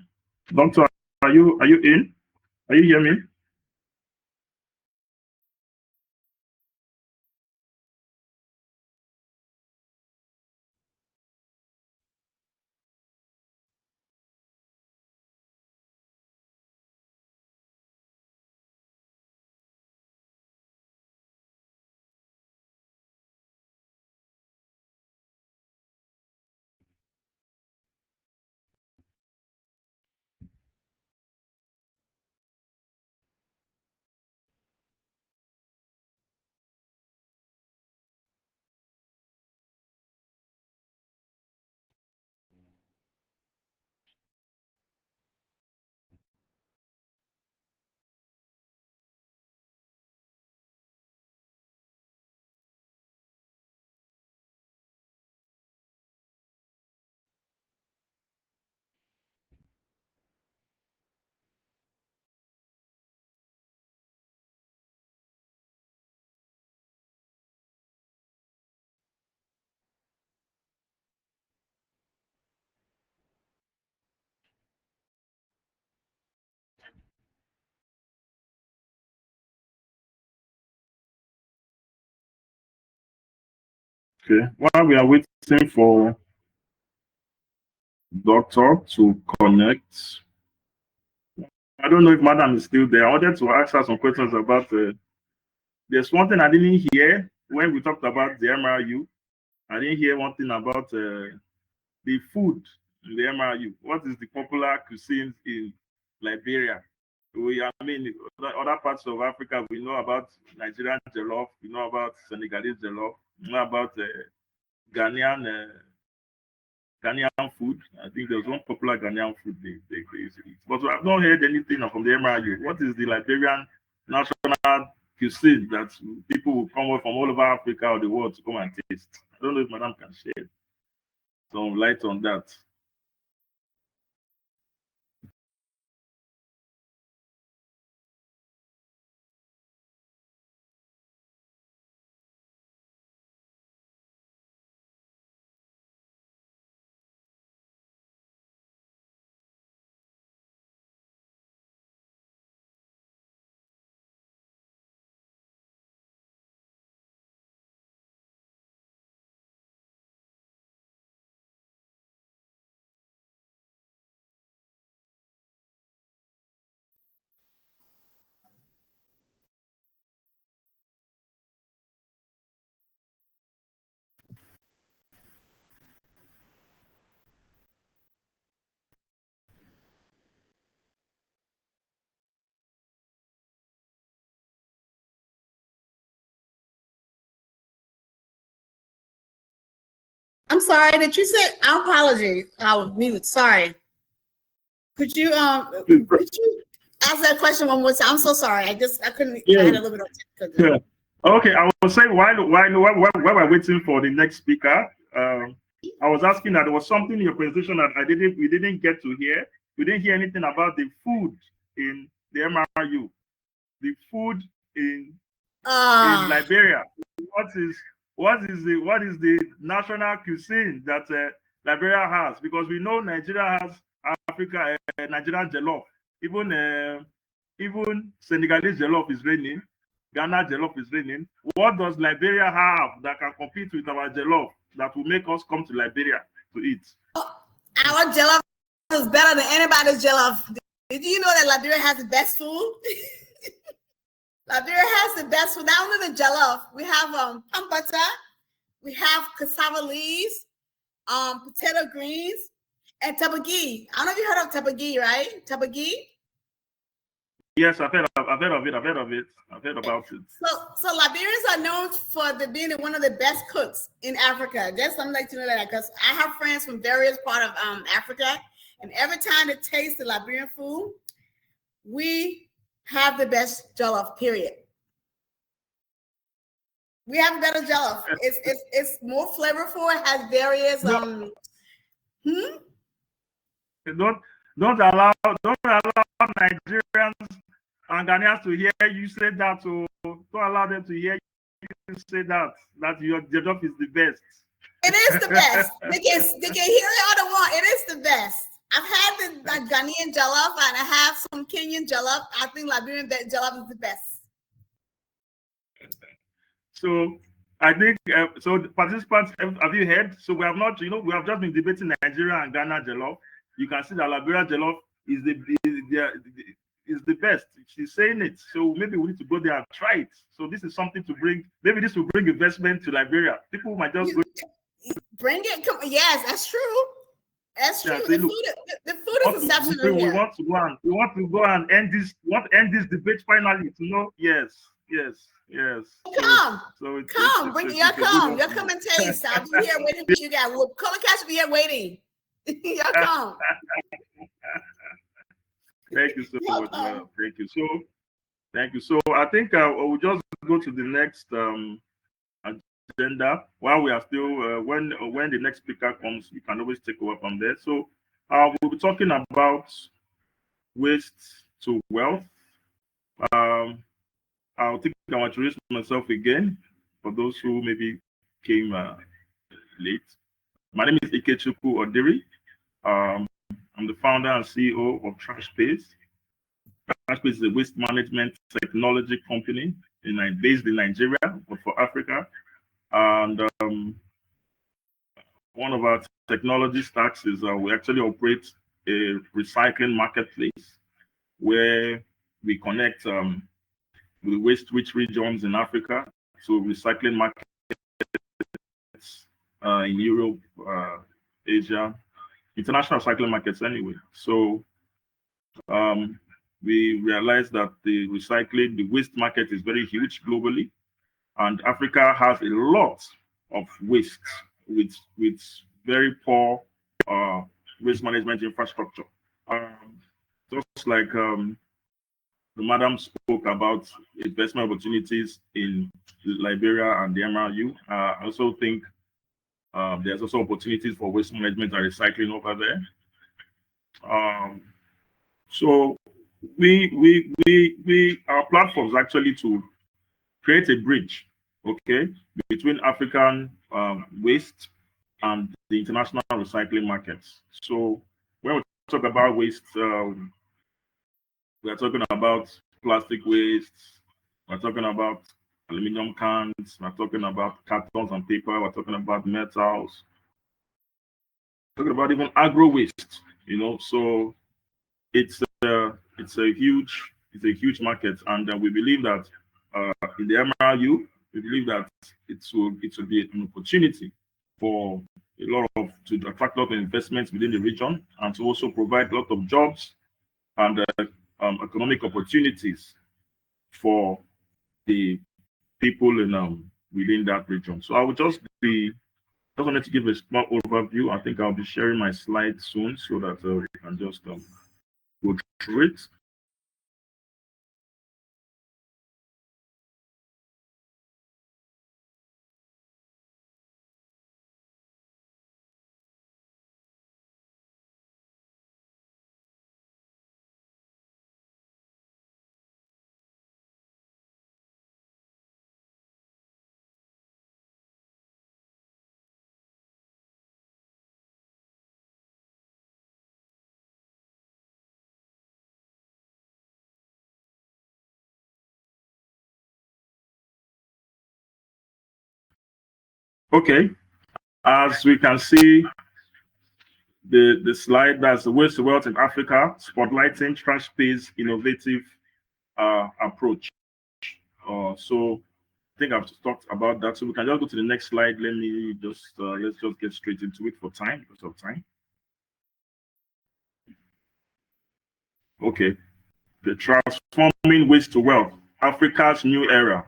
Doctor, are you in? Are you hear me? Okay. While we are waiting for doctor to connect, I don't know if madam is still there. I wanted to ask her some questions about there's one thing I didn't hear when we talked about the MRU. I didn't hear one thing about the food in the MRU. What is the popular cuisine in Liberia? I mean, other parts of Africa, we know about Nigerian jollof, we know about Senegalese jollof, we know about Ghanaian Ghanaian food. I think there's one popular Ghanaian food they used to eat. But I've not heard anything from the MRU. What is the Liberian national cuisine that people will come from all over Africa or the world to come and taste? I don't know if Madam can share some light on that. I'm sorry, did you say, I apologize. I was muted, sorry. Could you ask that question one more time? I'm so sorry. I couldn't, I had a little bit of technical. Yeah. Okay, I was saying while we're waiting for the next speaker, I was asking that there was something in your presentation that we didn't get to hear. We didn't hear anything about the food in the MRU, the food in Liberia. What is the national cuisine that Liberia has? Because we know Nigeria has Africa, Nigerian jollof. Even Senegalese jollof is reigning. Ghana jollof is reigning. What does Liberia have that can compete with our jollof that will make us come to Liberia to eat? Our jollof is better than anybody's jollof. Did you know that Liberia has the best food? Liberia has the best food. Not only the jollof, we have palm butter, we have cassava leaves, potato greens, and tabagi. I don't know if you heard of tabagi, right? Tabagi. Yes, I've heard of it. I've heard about it. So Liberians are known for being one of the best cooks in Africa. Just something like to know that, because I have friends from various parts of Africa, and every time they taste the Liberian food, we have the best jollof. Period. We have better jollof. It's more flavorful. It has various Don't allow Nigerians and Ghanaians to hear you say that. So don't allow them to hear you say that your jollof is the best. It is the best. They can hear it all they want. It is the best. I've had the Ghanaian jollof and I have some Kenyan jollof. I think Liberian jollof is the best. So I think so. The participants, have you heard? So we have not, we have just been debating Nigeria and Ghana jollof. You can see that Liberia jollof is the best. She's saying it. So maybe we need to go there and try it. So this is something to bring. Maybe this will bring investment to Liberia. People might just go. Bring it. Come, yes, that's true. That's true. Yeah, the food is exceptional. We want to go and end this debate finally. To know, yes. Come, so come, bring your come. Your come and taste. I'll be here waiting for you guys. Color Cash will be here waiting. Your come. Thank you so much. Thank you. So I think we'll just go to the next agenda while we are still when the next speaker comes, you can always take over from there. So we'll be talking about waste to wealth. I'll think I want to introduce myself again for those who maybe came late. My name is Ikechukwu Odiri. I'm the founder and CEO of TrashSpace. TrashSpace is a waste management technology company based in Nigeria, but for Africa. And one of our technology stacks is we actually operate a recycling marketplace where we connect with waste-rich regions in Africa, so recycling markets in Europe, Asia, international recycling markets anyway. So we realized that the waste market is very huge globally, and Africa has a lot of waste with very poor waste management infrastructure. Just like the madam spoke about investment opportunities in Liberia and the MRU, I also think there's also opportunities for waste management and recycling over there. So our platform is actually to create a bridge, okay, between African waste and the international recycling markets. So when we talk about waste, we are talking about plastic waste, we're talking about aluminum cans, we're talking about cartons and paper, we're talking about metals, talking about even agro waste, you know. So it's a huge market, and we believe that in the MRU, we believe that it will be an opportunity for to attract a lot of investments within the region, and to also provide a lot of jobs and economic opportunities for the people in within that region. So I will just wanted to give a small overview. I think I'll be sharing my slides soon so that we can just go through it. Okay, as we can see, the slide, that's the waste to wealth in Africa, spotlighting trash-based innovative approach. So I think I've talked about that. So we can just go to the next slide. Let's just get straight into it for time, because of time. Okay, the transforming waste to wealth, Africa's new era,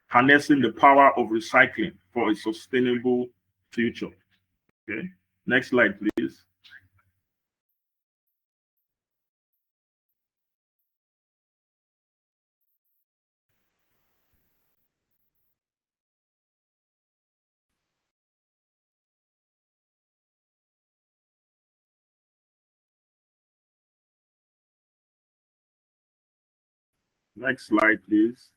harnessing the power of recycling for a sustainable future. Okay, next slide, please. Next slide, please.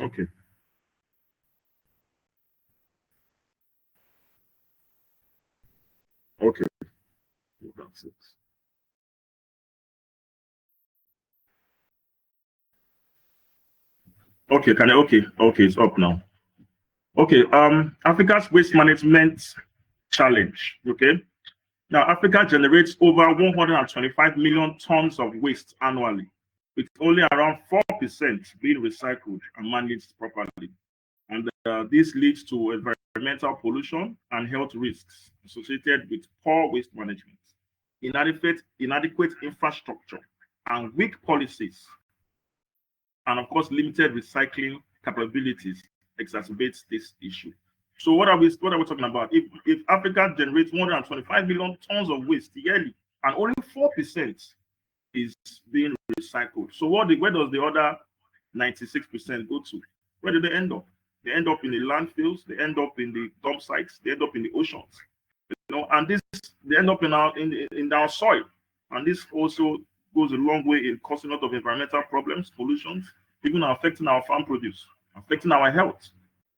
Okay. Okay. That's it. Okay, okay, it's up now. Okay, Africa's waste management challenge. Okay. Now, Africa generates over 125 million tons of waste annually, with only around 4% being recycled and managed properly. And this leads to environmental pollution and health risks associated with poor waste management, inadequate infrastructure, and weak policies, and of course, limited recycling capabilities exacerbates this issue. So what are we talking about? If Africa generates more than 25 million tons of waste yearly, and only 4% is being recycled, so where does the other 96% go to? Where do they end up? They end up in the landfills, they end up in the dump sites, they end up in the oceans. You know, and they end up in our soil. And this also goes a long way in causing a lot of environmental problems, pollutions, even affecting our farm produce, affecting our health.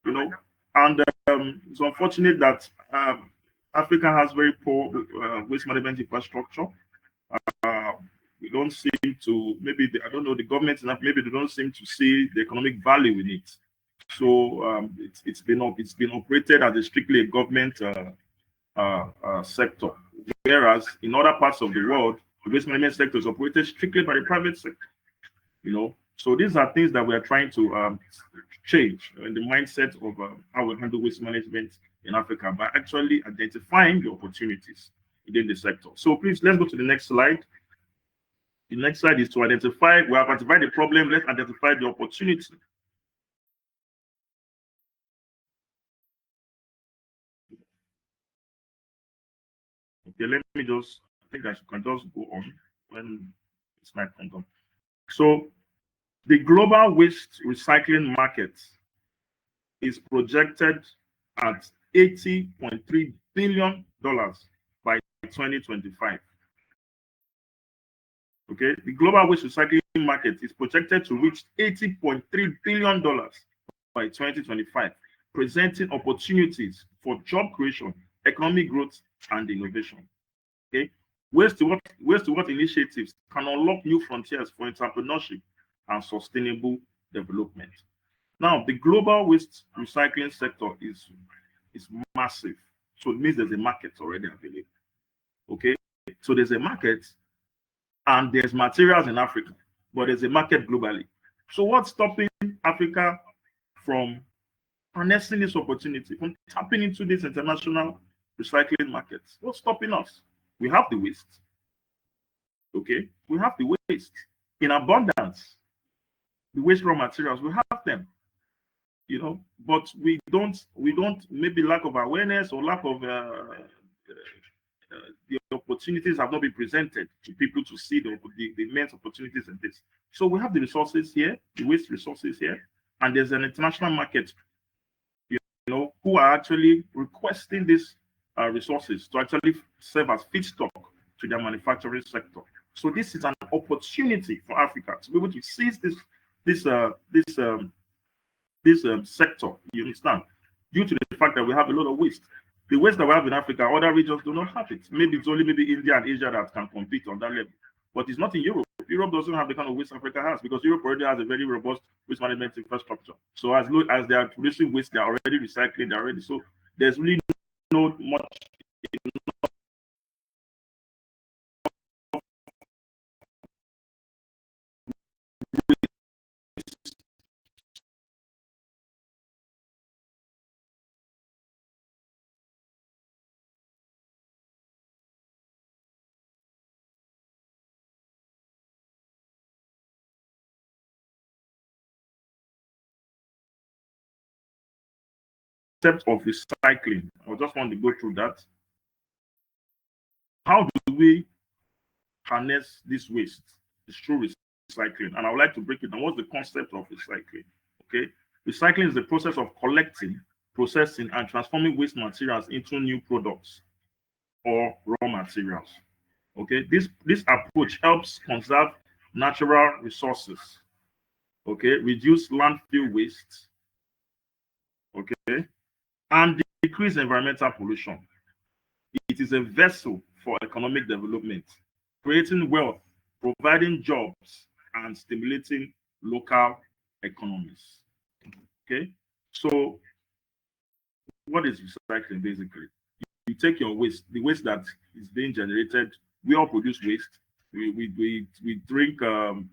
You know, and it's unfortunate that Africa has very poor waste management infrastructure. We don't seem to, I don't know, the government, maybe they don't seem to see the economic value in it. So it's been operated as strictly a government sector, whereas in other parts of the world, the waste management sector is operated strictly by the private sector. You know, So these are things that we are trying to change in the mindset of how we handle waste management in Africa by actually identifying the opportunities within the sector. So please, let's go to the next slide. The next slide is to identify, we have identified the problem, let's identify the opportunity. Okay, let me just, I think I can just go on when it's my turn. So the global waste recycling market is projected at $80.3 billion by 2025. Okay, the global waste recycling market is projected to reach $80.3 billion by 2025, presenting opportunities for job creation, economic growth, and innovation. Okay, waste to what initiatives can unlock new frontiers for entrepreneurship and sustainable development. Now, the global waste recycling sector is massive, so it means there's a market already available. Okay, so there's a market, and there's materials in Africa, but there's a market globally. So what's stopping Africa from harnessing this opportunity, from tapping into this international recycling market? What's stopping us? We have the waste. Okay, we have the waste in abundance. The waste raw materials, we have them, but we don't, maybe lack of awareness or lack of the opportunities have not been presented to people to see the immense opportunities in this. So we have the resources here, the waste resources here, and there's an international market, who are actually requesting these resources to actually serve as feedstock to their manufacturing sector. So this is an opportunity for Africa to be able to seize this sector. You understand? Due to the fact that we have a lot of waste. The waste that we have in Africa, other regions do not have it. Maybe it's only India and Asia that can compete on that level. But it's not in Europe. Europe doesn't have the kind of waste Africa has, because Europe already has a very robust waste management infrastructure. So as they are producing waste, they are already recycling, they're already. So there's really not much concept of recycling. I just want to go through that. How do we harness this waste? It's through recycling. And I would like to break it down. What's the concept of recycling? Okay. Recycling is the process of collecting, processing, and transforming waste materials into new products or raw materials. Okay. This approach helps conserve natural resources. Okay. Reduce landfill waste. Okay. And decrease environmental pollution. It is a vessel for economic development, creating wealth, providing jobs, and stimulating local economies. Okay, so what is recycling basically? You take your waste, the waste that is being generated. We all produce waste. We drink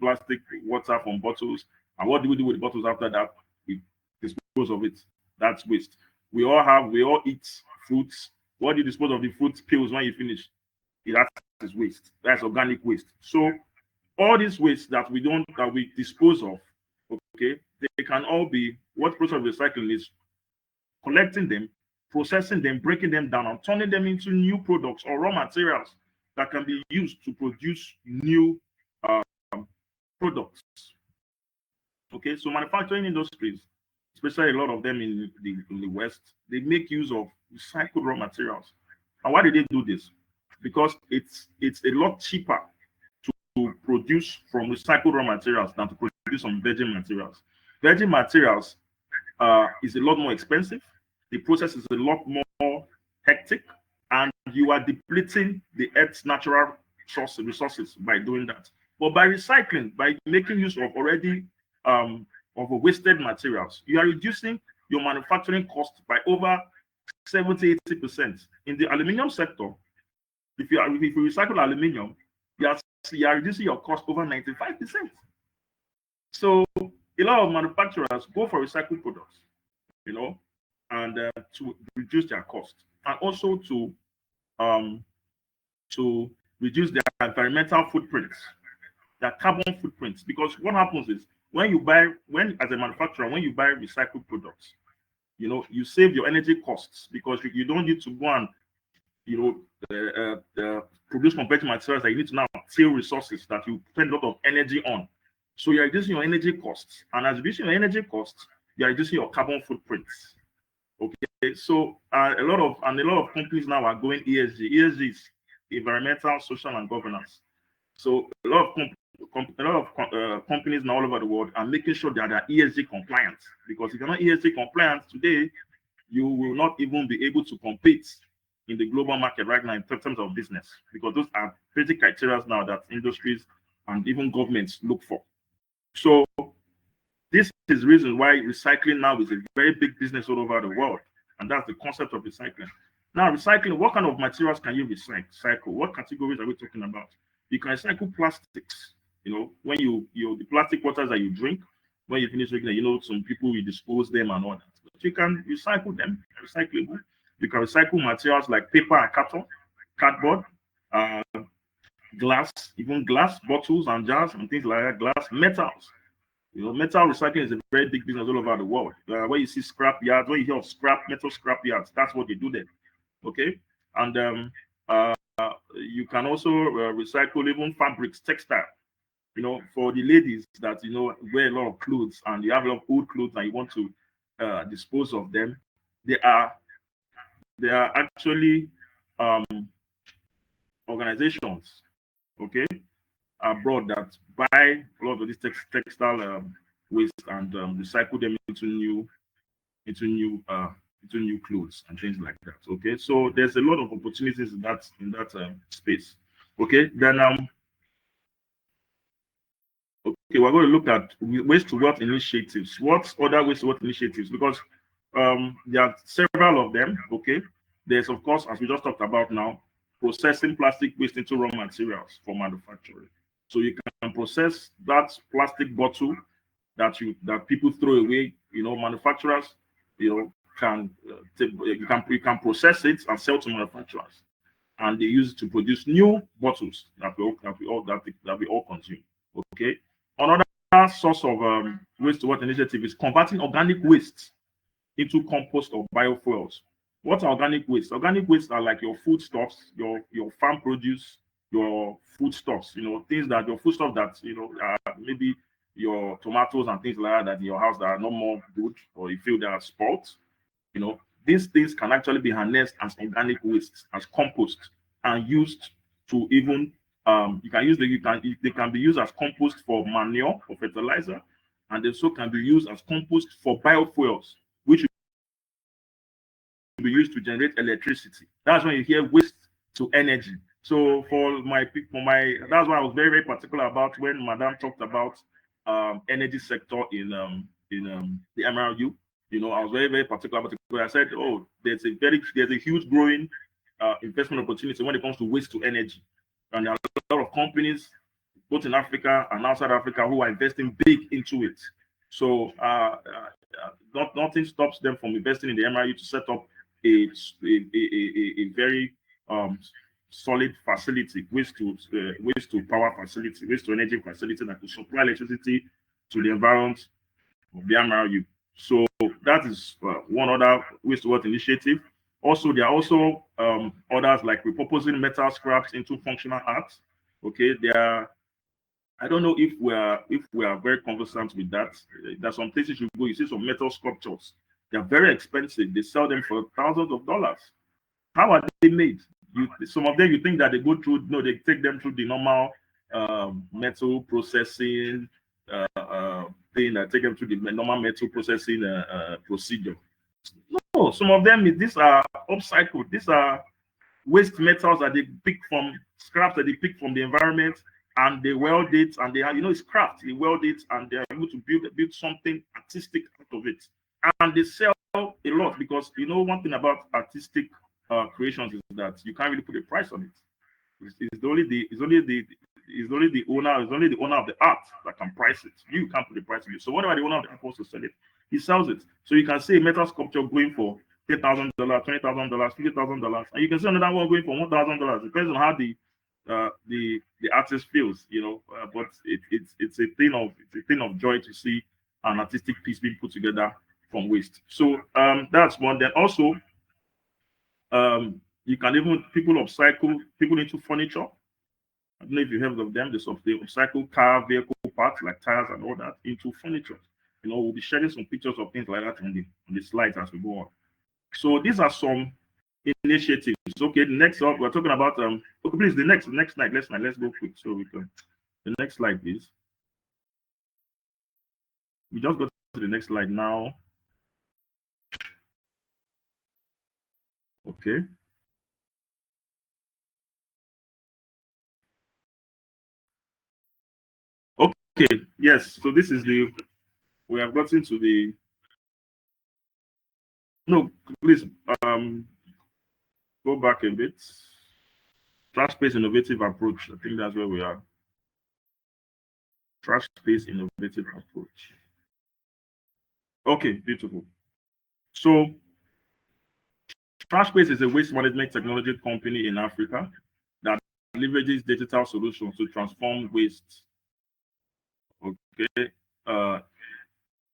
plastic water from bottles, and what do we do with the bottles after that? We dispose of it. That's waste. We all eat fruits. What do you dispose of the fruit peels when you finish? That is waste. That's organic waste. So all these waste that we dispose of, okay, they can all be, what process of recycling is collecting them, processing them, breaking them down, and turning them into new products or raw materials that can be used to produce new products. Okay, so manufacturing industries, especially a lot of them in the West, they make use of recycled raw materials. And why did they do this? Because it's a lot cheaper to produce from recycled raw materials than to produce from virgin materials. Virgin materials is a lot more expensive. The process is a lot more hectic, and you are depleting the Earth's natural resources by doing that. But by recycling, by making use of already of wasted materials, you are reducing your manufacturing cost by over 70-80%. In the aluminium sector, if you recycle aluminium, you are reducing your cost over 95%. So a lot of manufacturers go for recycled products, you know, and to reduce their cost, and also to reduce their environmental footprints, their carbon footprints. Because what happens is when as a manufacturer, when you buy recycled products, you know, you save your energy costs because you don't need to go and, you know, produce converting materials that you need to now till resources that you spend a lot of energy on. So you're reducing your energy costs, and as reducing your energy costs, you're reducing your carbon footprints. Okay, so a lot of companies now are going ESG. ESG is environmental, social, and governance. So a lot of companies now all over the world are making sure that they're ESG compliant. Because if you're not ESG compliant today, you will not even be able to compete in the global market right now in terms of business. Because those are basic criteria now that industries and even governments look for. So this is the reason why recycling now is a very big business all over the world. And that's the concept of recycling. Now, recycling, what kind of materials can you recycle? What categories are we talking about? You can recycle plastics. You know, when the plastic waters that you drink, when you finish drinking, you know, some people will dispose them and all that. But you can recycle them, recyclable. You can recycle materials like paper and carton, cardboard, glass, even glass bottles and jars and things like that, glass, metals. You know, metal recycling is a very big business all over the world. Where you see scrap yards, when you hear of metal scrap yards, that's what they do there. Okay, and you can also recycle even fabrics, textile. You know, for the ladies that wear a lot of clothes and you have a lot of old clothes and you want to dispose of them, there are actually organizations, okay, abroad that buy a lot of these textile waste and recycle them into new clothes and things like that. Okay, so there's a lot of opportunities in that space. Okay, then okay, we're going to look at waste to wealth initiatives. What other waste to wealth initiatives? Because there are several of them. Okay, there's of course, as we just talked about now, processing plastic waste into raw materials for manufacturing. So you can process that plastic bottle that people throw away. You know, manufacturers, can you can process it and sell to manufacturers, and they use it to produce new bottles that we all consume. Okay. Another source of waste to wealth initiative is converting organic waste into compost or biofuels. What are organic waste? Organic waste are like your foodstuffs, your farm produce, your foodstuffs. You know, things that your foodstuff that maybe your tomatoes and things like that in your house that are no more good, or you feel they are spoiled. You know, these things can actually be harnessed as organic waste, as compost, and used to even they can be used as compost for manure, for fertilizer, and they also can be used as compost for biofuels, which will be used to generate electricity. That's when you hear waste to energy. So that's why I was very, very particular about when Madam talked about energy sector in the MRU. You know, I was very, very particular about it. I said, oh, there's a huge growing investment opportunity when it comes to waste to energy. And there are a lot of companies, both in Africa and outside Africa, who are investing big into it. So nothing stops them from investing in the MRU to set up a very solid facility, waste to power facility, waste to energy facility that will supply electricity to the environment of the MRU. So that is one other waste to wealth initiative. Also, there are also others like repurposing metal scraps into functional art. Okay, I don't know if we are very conversant with that. There's some places you go, you see some metal sculptures. They're very expensive. They sell them for thousands of dollars. How are they made? Some of them you think that they go through, no, they take them through the normal metal processing thing, that take them through the normal metal processing procedure. No, some of them, these are upcycled. These are waste metals that they pick from scraps that they pick from the environment, and they weld it, and they have, it's craft. They weld it, and they're able to build something artistic out of it. And they sell a lot because one thing about artistic creations is that you can't really put a price on it. It's only the is only the owner of the art that can price it. You can't put the price on it. So whenever the owner of the art wants to sell it, he sells it. So you can see a metal sculpture going for $10,000, $20,000, $50,000, and you can see another one going for $1,000. Depends on how the artist feels, but it's a thing of joy to see an artistic piece being put together from waste. So that's one. Then also you can even people upcycle people into furniture. I don't know if you heard of them. They upcycle car, vehicle parts like tires and all that into furniture. We'll be sharing some pictures of things like that on the slides as we go on. So these are some initiatives. Okay, next up, we're talking about okay, please, the next slide. Let's go quick so we can. The next slide, please. We just go to the next slide now. Okay. Okay, yes. So this is we have gotten to the. No, please go back a bit. Trash-based innovative approach. I think that's where we are. Trash-based innovative approach. Okay, beautiful. So Trash-based is a waste management technology company in Africa that leverages digital solutions to transform waste. Okay,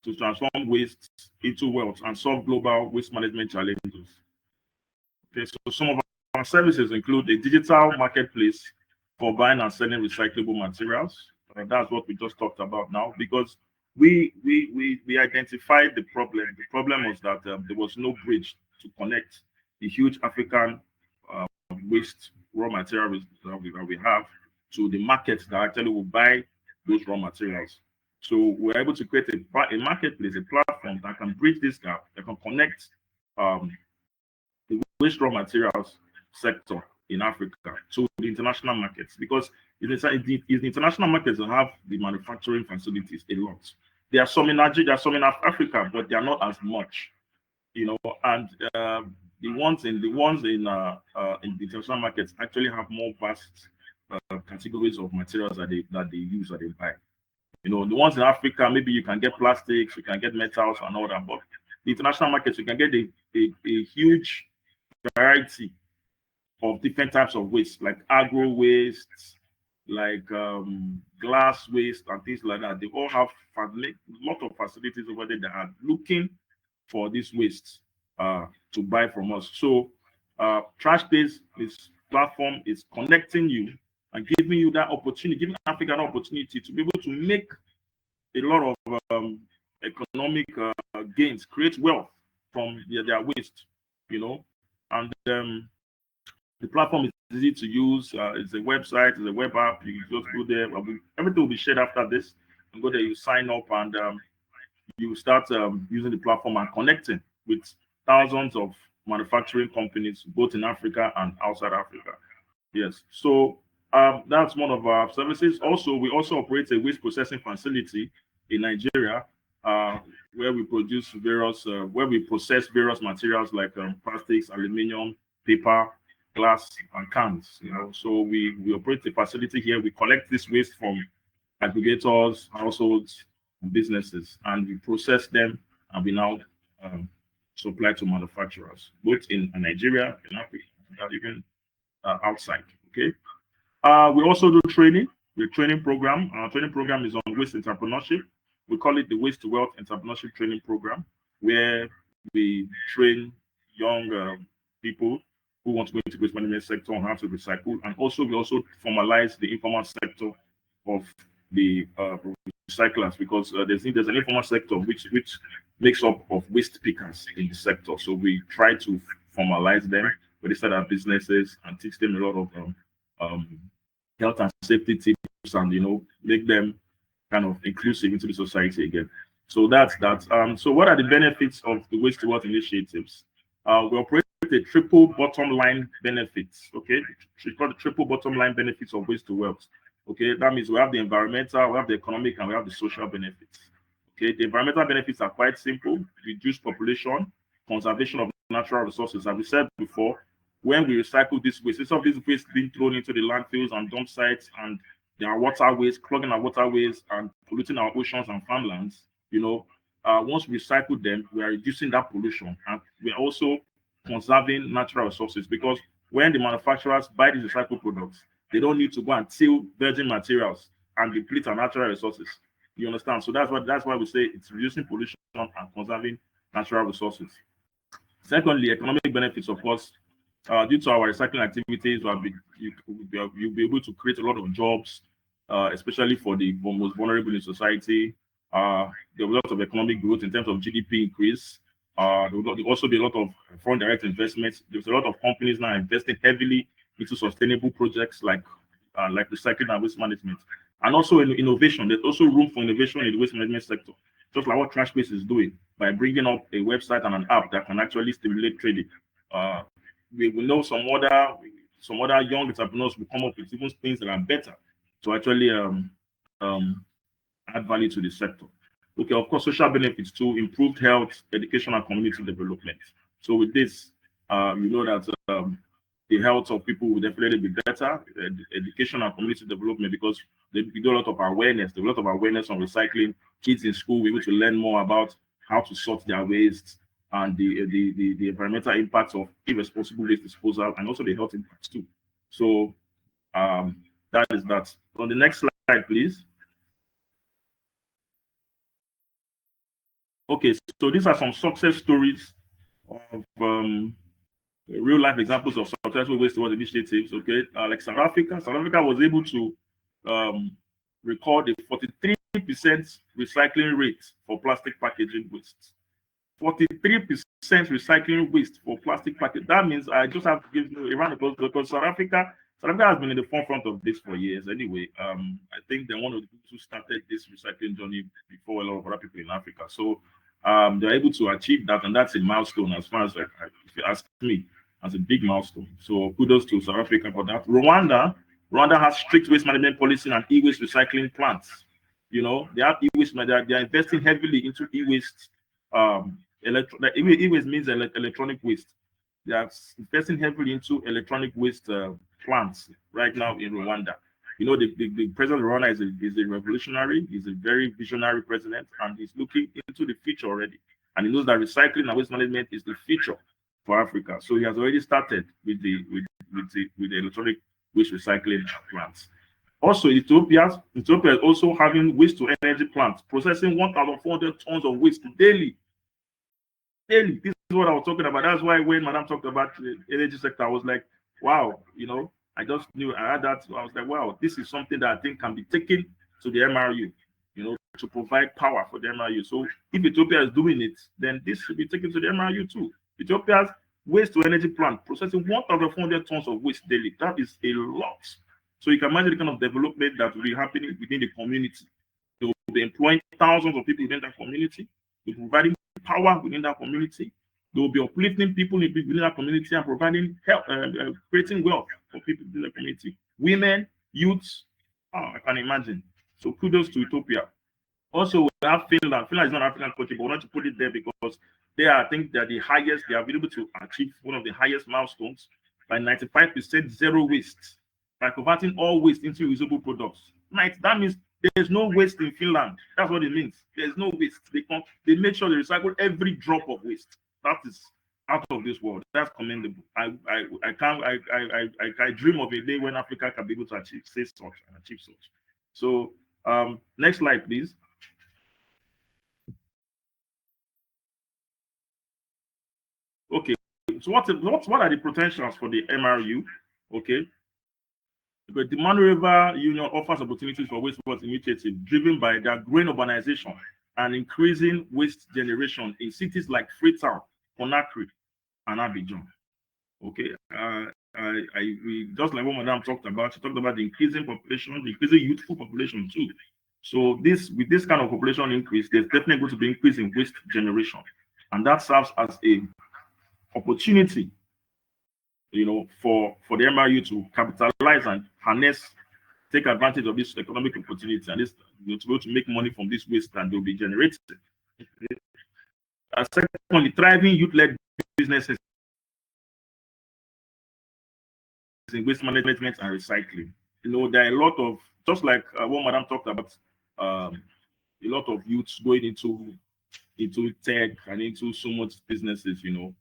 to transform waste into wealth and solve global waste management challenges. Okay, so some of our services include a digital marketplace for buying and selling recyclable materials. That's what we just talked about now, because we identified the problem. The problem was that there was no bridge to connect the huge African waste raw materials that we have to the market that actually will buy those raw materials. So we're able to create a marketplace, a platform that can bridge this gap, that can connect the waste raw materials sector in Africa to the international markets, because it's the international markets that have the manufacturing facilities a lot. There are some in Nigeria, there are some in Africa, but they are not as much, and the ones in the international markets actually have more vast categories of materials that they use, that they buy. The ones in Africa, maybe you can get plastics, you can get metals and all that, but the international markets, you can get a huge variety of different types of waste, like agro waste, like glass waste and things like that. They all have a lot of facilities over there that are looking for this waste to buy from us. So Trash-based platform is connecting you and giving you that opportunity, giving Africa an opportunity to be able to make a lot of economic gains, create wealth from their waste, and the platform is easy to use. It's a website, it's a web app. You can just go there. Everything will be shared after this. You go there, you sign up, and you start using the platform and connecting with thousands of manufacturing companies, both in Africa and outside Africa. Yes. So that's one of our services. Also, we also operate a waste processing facility in Nigeria, where we produce where we process various materials like plastics, aluminium, paper, glass, and cans. So we operate a facility here. We collect this waste from aggregators, households, and businesses, and we process them, and we now supply to manufacturers, both in Nigeria, in Africa, and even outside. Okay. We also do training. The training program. Our training program is on waste entrepreneurship. We call it the Waste to Wealth Entrepreneurship Training Program, where we train young people who want to go into the waste management sector on how to recycle, and also we also formalize the informal sector of the recyclers, because there's an informal sector which makes up of waste pickers in the sector. So we try to formalize them, where they start our businesses, and teach them a lot of health and safety tips, and make them kind of inclusive into the society again. So that's that. So what are the benefits of the Waste to Wealth initiatives? We operate a triple bottom line benefits. Okay, it's called the triple bottom line benefits of Waste to Wealth. Okay, that means we have the environmental, we have the economic, and we have the social benefits. Okay, the environmental benefits are quite simple: reduce population, conservation of natural resources. As we said before, when we recycle this waste, instead of this waste being thrown into the landfills and dump sites and there are waterways, clogging our waterways and polluting our oceans and farmlands. Once we recycle them, we are reducing that pollution, and we are also conserving natural resources, because when the manufacturers buy these recycled products, they don't need to go and till virgin materials and deplete our natural resources. You understand? So that's why we say it's reducing pollution and conserving natural resources. Secondly, economic benefits, of course, due to our recycling activities, you'll be able to create a lot of jobs, especially for the most vulnerable in society. There will be a lot of economic growth in terms of GDP increase. There will also be a lot of foreign direct investments. There's a lot of companies now investing heavily into sustainable projects like recycling and waste management. And also in innovation, there's also room for innovation in the waste management sector, just like what TrashBase is doing by bringing up a website and an app that can actually stimulate trading. We know some other young entrepreneurs will come up with even things that are better to actually add value to the sector. Okay, of course, social benefits too: improved health, education, and community development. So with this, you know that the health of people will definitely be better, education and community development, because we do a lot of awareness. There's a lot of awareness on recycling. Kids in school will be able to learn more about how to sort their waste and the environmental impacts of irresponsible waste disposal, and also the health impacts too. So that is that. On the next slide, please. Okay, so these are some success stories of real life examples of successful waste towards initiatives. Okay, like South Africa was able to record a 43% recycling rate for plastic packaging waste. 43% recycling waste for plastic packaging. That means I just have to give you a round of applause, because South Africa has been in the forefront of this for years anyway. I think they're one of the people who started this recycling journey before a lot of other people in Africa. So they're able to achieve that, and that's a milestone as far as, if you ask me, as a big milestone. So kudos to South Africa for that. Rwanda has strict waste management policy and e-waste recycling plants. They have e-waste. They're investing heavily into e-waste. E-waste means electronic waste. They are investing heavily into electronic waste plants right now in Rwanda. The president of Rwanda is a revolutionary. He's a very visionary president, and he's looking into the future already. And he knows that recycling and waste management is the future for Africa. So he has already started with the electronic waste recycling plants. Also, Ethiopia is also having waste to energy plants, processing 1,400 tons of waste daily. This is what I was talking about. That's why when Madam talked about the energy sector, I was like, wow, I just knew I had that. So I was like, wow, this is something that I think can be taken to the MRU, to provide power for the MRU. So if Ethiopia is doing it, then this should be taken to the MRU too. Ethiopia's waste to energy plant processing 1,400 tons of waste daily. That is a lot. So you can imagine the kind of development that will be happening within the community. They will be employing thousands of people within that community. They'll be providing power within that community. They will be uplifting people within that community and providing help, creating wealth for people in the community. Women, youths, I can imagine. So kudos to Ethiopia. Also, we have Finland. Finland is not an African country, but we want to put it there because I think they're the highest. They are able to achieve one of the highest milestones by 95% zero waste, by converting all waste into usable products. That means there's no waste in Finland. That's what it means. There's no waste. They make sure they recycle every drop of waste. That is out of this world. That's commendable. I dream of a day when Africa can be able to achieve such. So next slide, please. Okay, so what are the potentials for the MRU? Okay, but the Mano River Union offers opportunities for wastewater initiatives driven by their growing urbanization and increasing waste generation in cities like Freetown, Conakry, and Abidjan. Okay, we just like what Madam talked about. She talked about the increasing population, the increasing youthful population too. So with this kind of population increase, there's definitely going to be increase in waste generation, and that serves as a opportunity, for the MRU to capitalize and harness, take advantage of this economic opportunity, and this to be able to make money from this waste that they'll be generated. Secondly, thriving youth-led businesses in waste management and recycling. There are a lot of just like what Madam talked about, a lot of youths going into tech and into so much businesses, you know.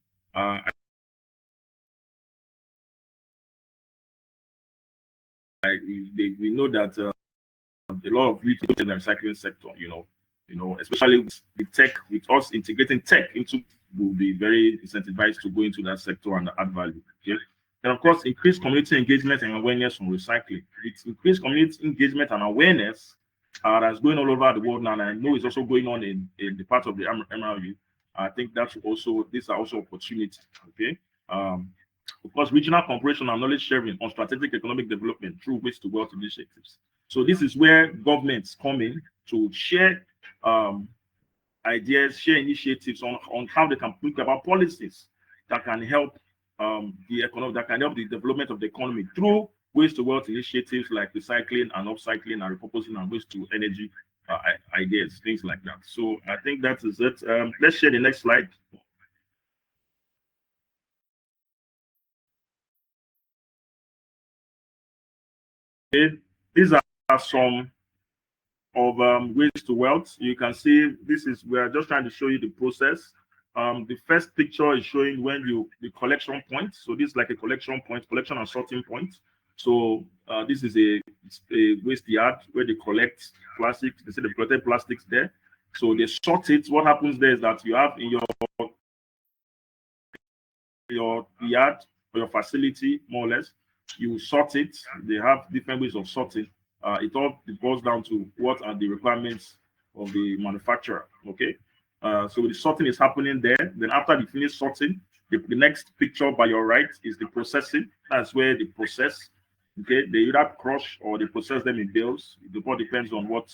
We know that a lot of youth in the recycling sector, you know, especially with the tech, with us integrating tech into, will be very incentivized to go into that sector and add value. Okay. And of course, increased community engagement and awareness on recycling. It's increased community engagement and awareness that's going all over the world now, and I know it's also going on in the part of the MRU. I think that's also, these are also opportunities. Okay. Of course, regional cooperation and knowledge sharing on strategic economic development through waste to wealth initiatives. So this is where governments come in to share ideas, share initiatives on how they can think about policies that can help the economic, that can help the development of the economy through waste to wealth initiatives like recycling and upcycling and repurposing and waste to energy ideas, things like that. So I think that is it. Let's share the next slide. Okay. These are some of waste to wealth. You can see this is, we are just trying to show you the process. The first picture is showing when the collection point. So this is like a collection point, collection and sorting point. So this is a waste yard where they collect plastics. They say they collected plastics there. So they sort it. What happens there is that you have in your yard or your facility, more or less, you sort it. They have different ways of sorting. It all boils down to what are the requirements of the manufacturer. Okay. So the sorting is happening there. Then after the finished sorting, the next picture by your right is the processing. That's where the process. Okay, they either crush or they process them in bales. It all depends on what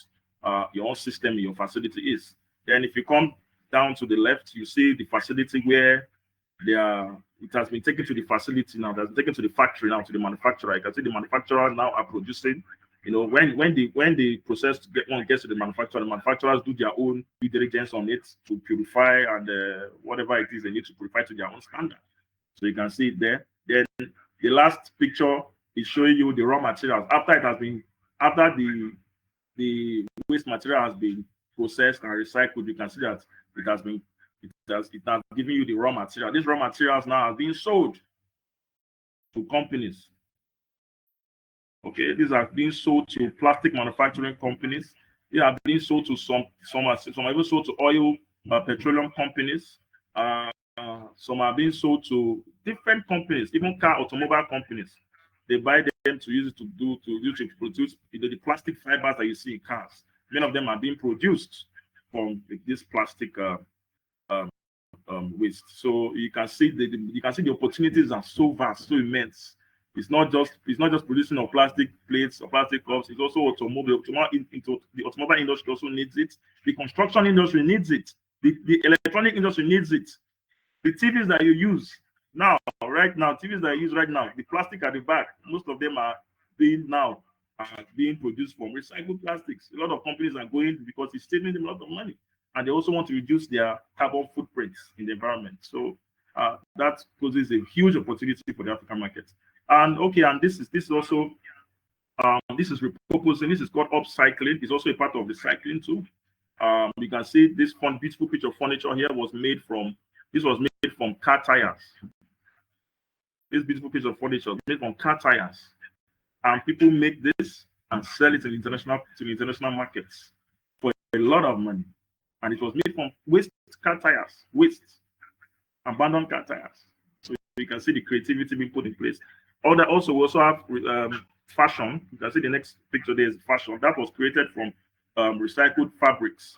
your own system in your facility is. Then if you come down to the left, you see the facility where it has been taken to the facility now, that's taken to the factory now, to the manufacturer. You can see the manufacturer now are producing. You know, when the process gets to the manufacturers do their own due diligence on it to purify and whatever it is they need to purify to their own standard. So you can see it there. Then the last picture is showing you the raw materials after it has been, after the waste material has been processed and recycled. You can see that it has given you the raw material. These raw materials now are being sold to companies. Okay, these are being sold to plastic manufacturing companies. They are being sold to some are even sold to oil, petroleum companies. Some are being sold to different companies, even automobile companies. They buy them to use it to produce the plastic fibers that you see in cars. Many of them are being produced from this plastic waste. So you can see the opportunities are so vast, so immense. It's not just producing of plastic plates or plastic cups. It's also automobile. The automobile industry also needs it. The construction industry needs it. The electronic industry needs it. The TVs that you use now, TVs that you use right now, the plastic at the back, most of them are being produced from recycled plastics. A lot of companies are going because it's saving them a lot of money, and they also want to reduce their carbon footprints in the environment. So that poses a huge opportunity for the African market. And okay, and this is also this is repurposing. This is called upcycling. It's also a part of recycling too. You can see this beautiful piece of furniture here was made from car tires. This beautiful piece of furniture made from car tires, and people make this and sell it to the international markets for a lot of money. And it was made from car tires, abandoned car tires. So you can see the creativity being put in place. We also have fashion. You can see the next picture there is fashion. That was created from recycled fabrics,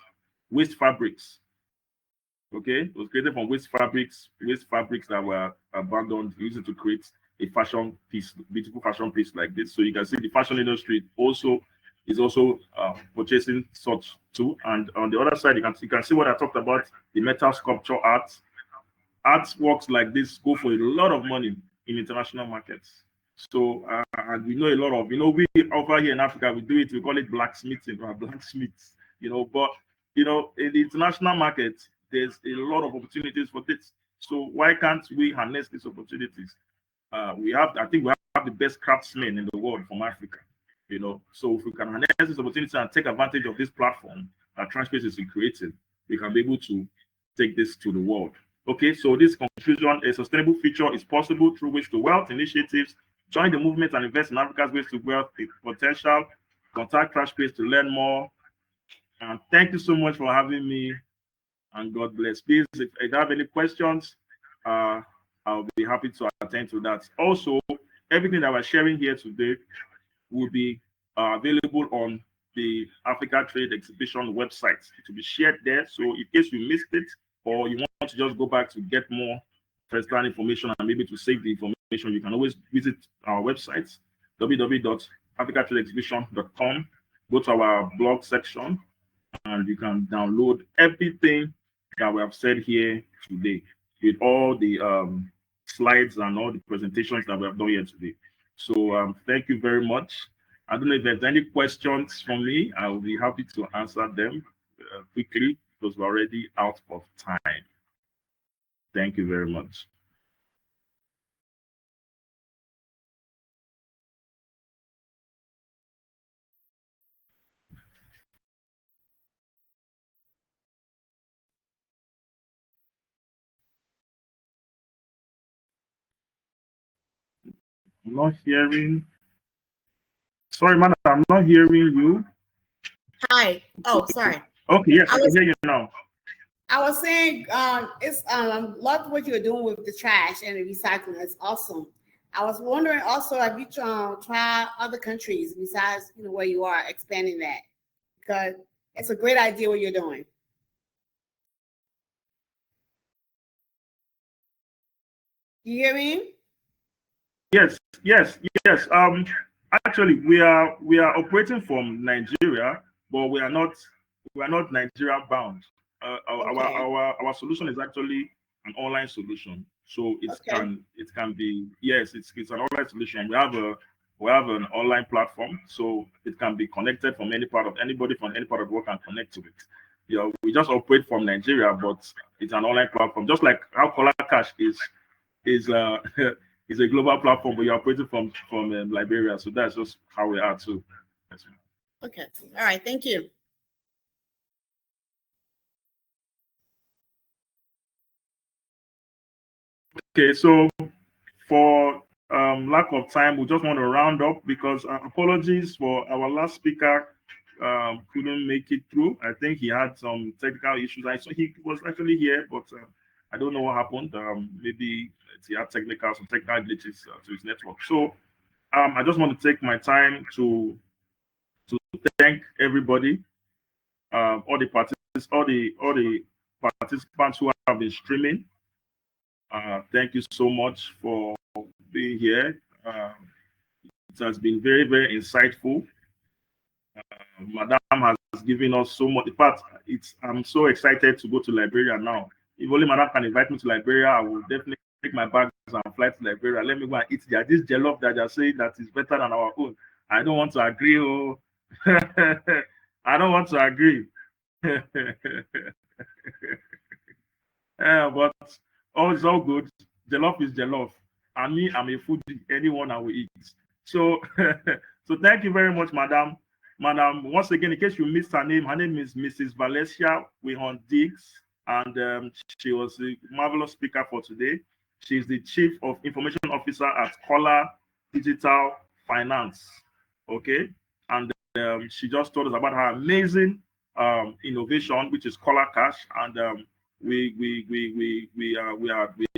waste fabrics. Okay, it was created from waste fabrics that were abandoned, used to create a fashion piece, beautiful fashion piece like this. So you can see the fashion industry is also purchasing such too. And on the other side, you can see what I talked about, the metal sculpture art. Artworks like this go for a lot of money in international markets. So and we know a lot of, we over here in Africa, we call it blacksmithing or blacksmiths, but in the international market, there's a lot of opportunities for this. So why can't we harness these opportunities? I think we have the best craftsmen in the world from Africa. you know. So if we can harness this opportunity and take advantage of this platform that Transpace is creating, we can be able to take this to the world. Okay, so this conclusion, a sustainable future is possible through Waste to Wealth initiatives. Join the movement and invest in Africa's Waste to Wealth potential. Contact Transpace to learn more. And thank you so much for having me. And God bless. Please, if you have any questions, I'll be happy to attend to that. Also, everything that we're sharing here today will be available on the Africa Trade Exhibition website. It will be shared there. So in case you missed it, or you want to just go back to get more first-hand information and maybe to save the information, you can always visit our website, www.africatradeexhibition.com. Go to our blog section, and you can download everything that we have said here today with all the slides and all the presentations that we have done here today. So thank you very much. I don't know if there's any questions from me. I will be happy to answer them quickly because we're already out of time. Thank you very much. I'm not hearing. Sorry, man, I'm not hearing you. Hi. Oh, sorry. Okay, yes, I can hear you now. I was saying, love what you're doing with the trash and the recycling. It's awesome. I was wondering also, have you tried other countries besides, where you are, expanding that? Because it's a great idea what you're doing. You hear me? Yes. Actually, we are operating from Nigeria, but we are not Nigeria bound. Okay. Our solution is actually an online solution, so it can be, yes, it's an online solution. We have an online platform, so it can be connected from anybody from any part of the world can connect to it. We just operate from Nigeria, but it's an online platform, just like how Color Cash is is a global platform, but you're operating from Liberia. So that's just how we are too. Yes. Okay. All right. Thank you. Okay. So for lack of time, we just want to round up because apologies for our last speaker couldn't make it through. I think he had some technical issues. I saw he was actually here, but I don't know what happened. Maybe he had some technical glitches to his network. So I just want to take my time to thank everybody, all the participants who have been streaming. Thank you so much for being here. It has been very, very insightful. Madam has given us so much. In fact, I'm so excited to go to Liberia now. If only Madam can invite me to Liberia, I will definitely take my bags and fly to Liberia. Let me go and eat there. This jollof that they're saying that is better than our own. I don't want to agree. Oh, I don't want to agree. But it's all good. Jollof is jollof. And me, I'm a foodie. Anyone I will eat. So, so thank you very much, Madam. Madam, once again, in case you missed her name is Mrs. Valencia Wihon Diggs, and she was a marvelous speaker for today. She's the Chief of Information Officer at Collar Digital Finance. Okay, and she just told us about her amazing innovation, which is Collar Cash, and we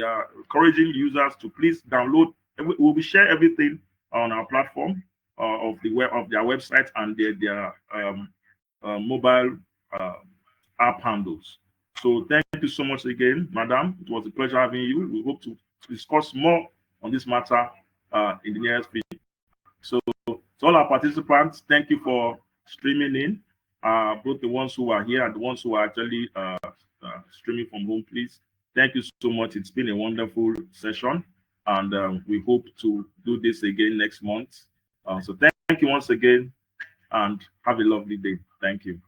are encouraging users to please download. We will share everything on our platform of their website and their mobile app handles. So thank you so much again, Madam. It was a pleasure having you. We hope to discuss more on this matter in the nearest future. So to all our participants, thank you for streaming in, both the ones who are here and the ones who are actually streaming from home, please. Thank you so much. It's been a wonderful session, and we hope to do this again next month. So thank you once again, and have a lovely day. Thank you.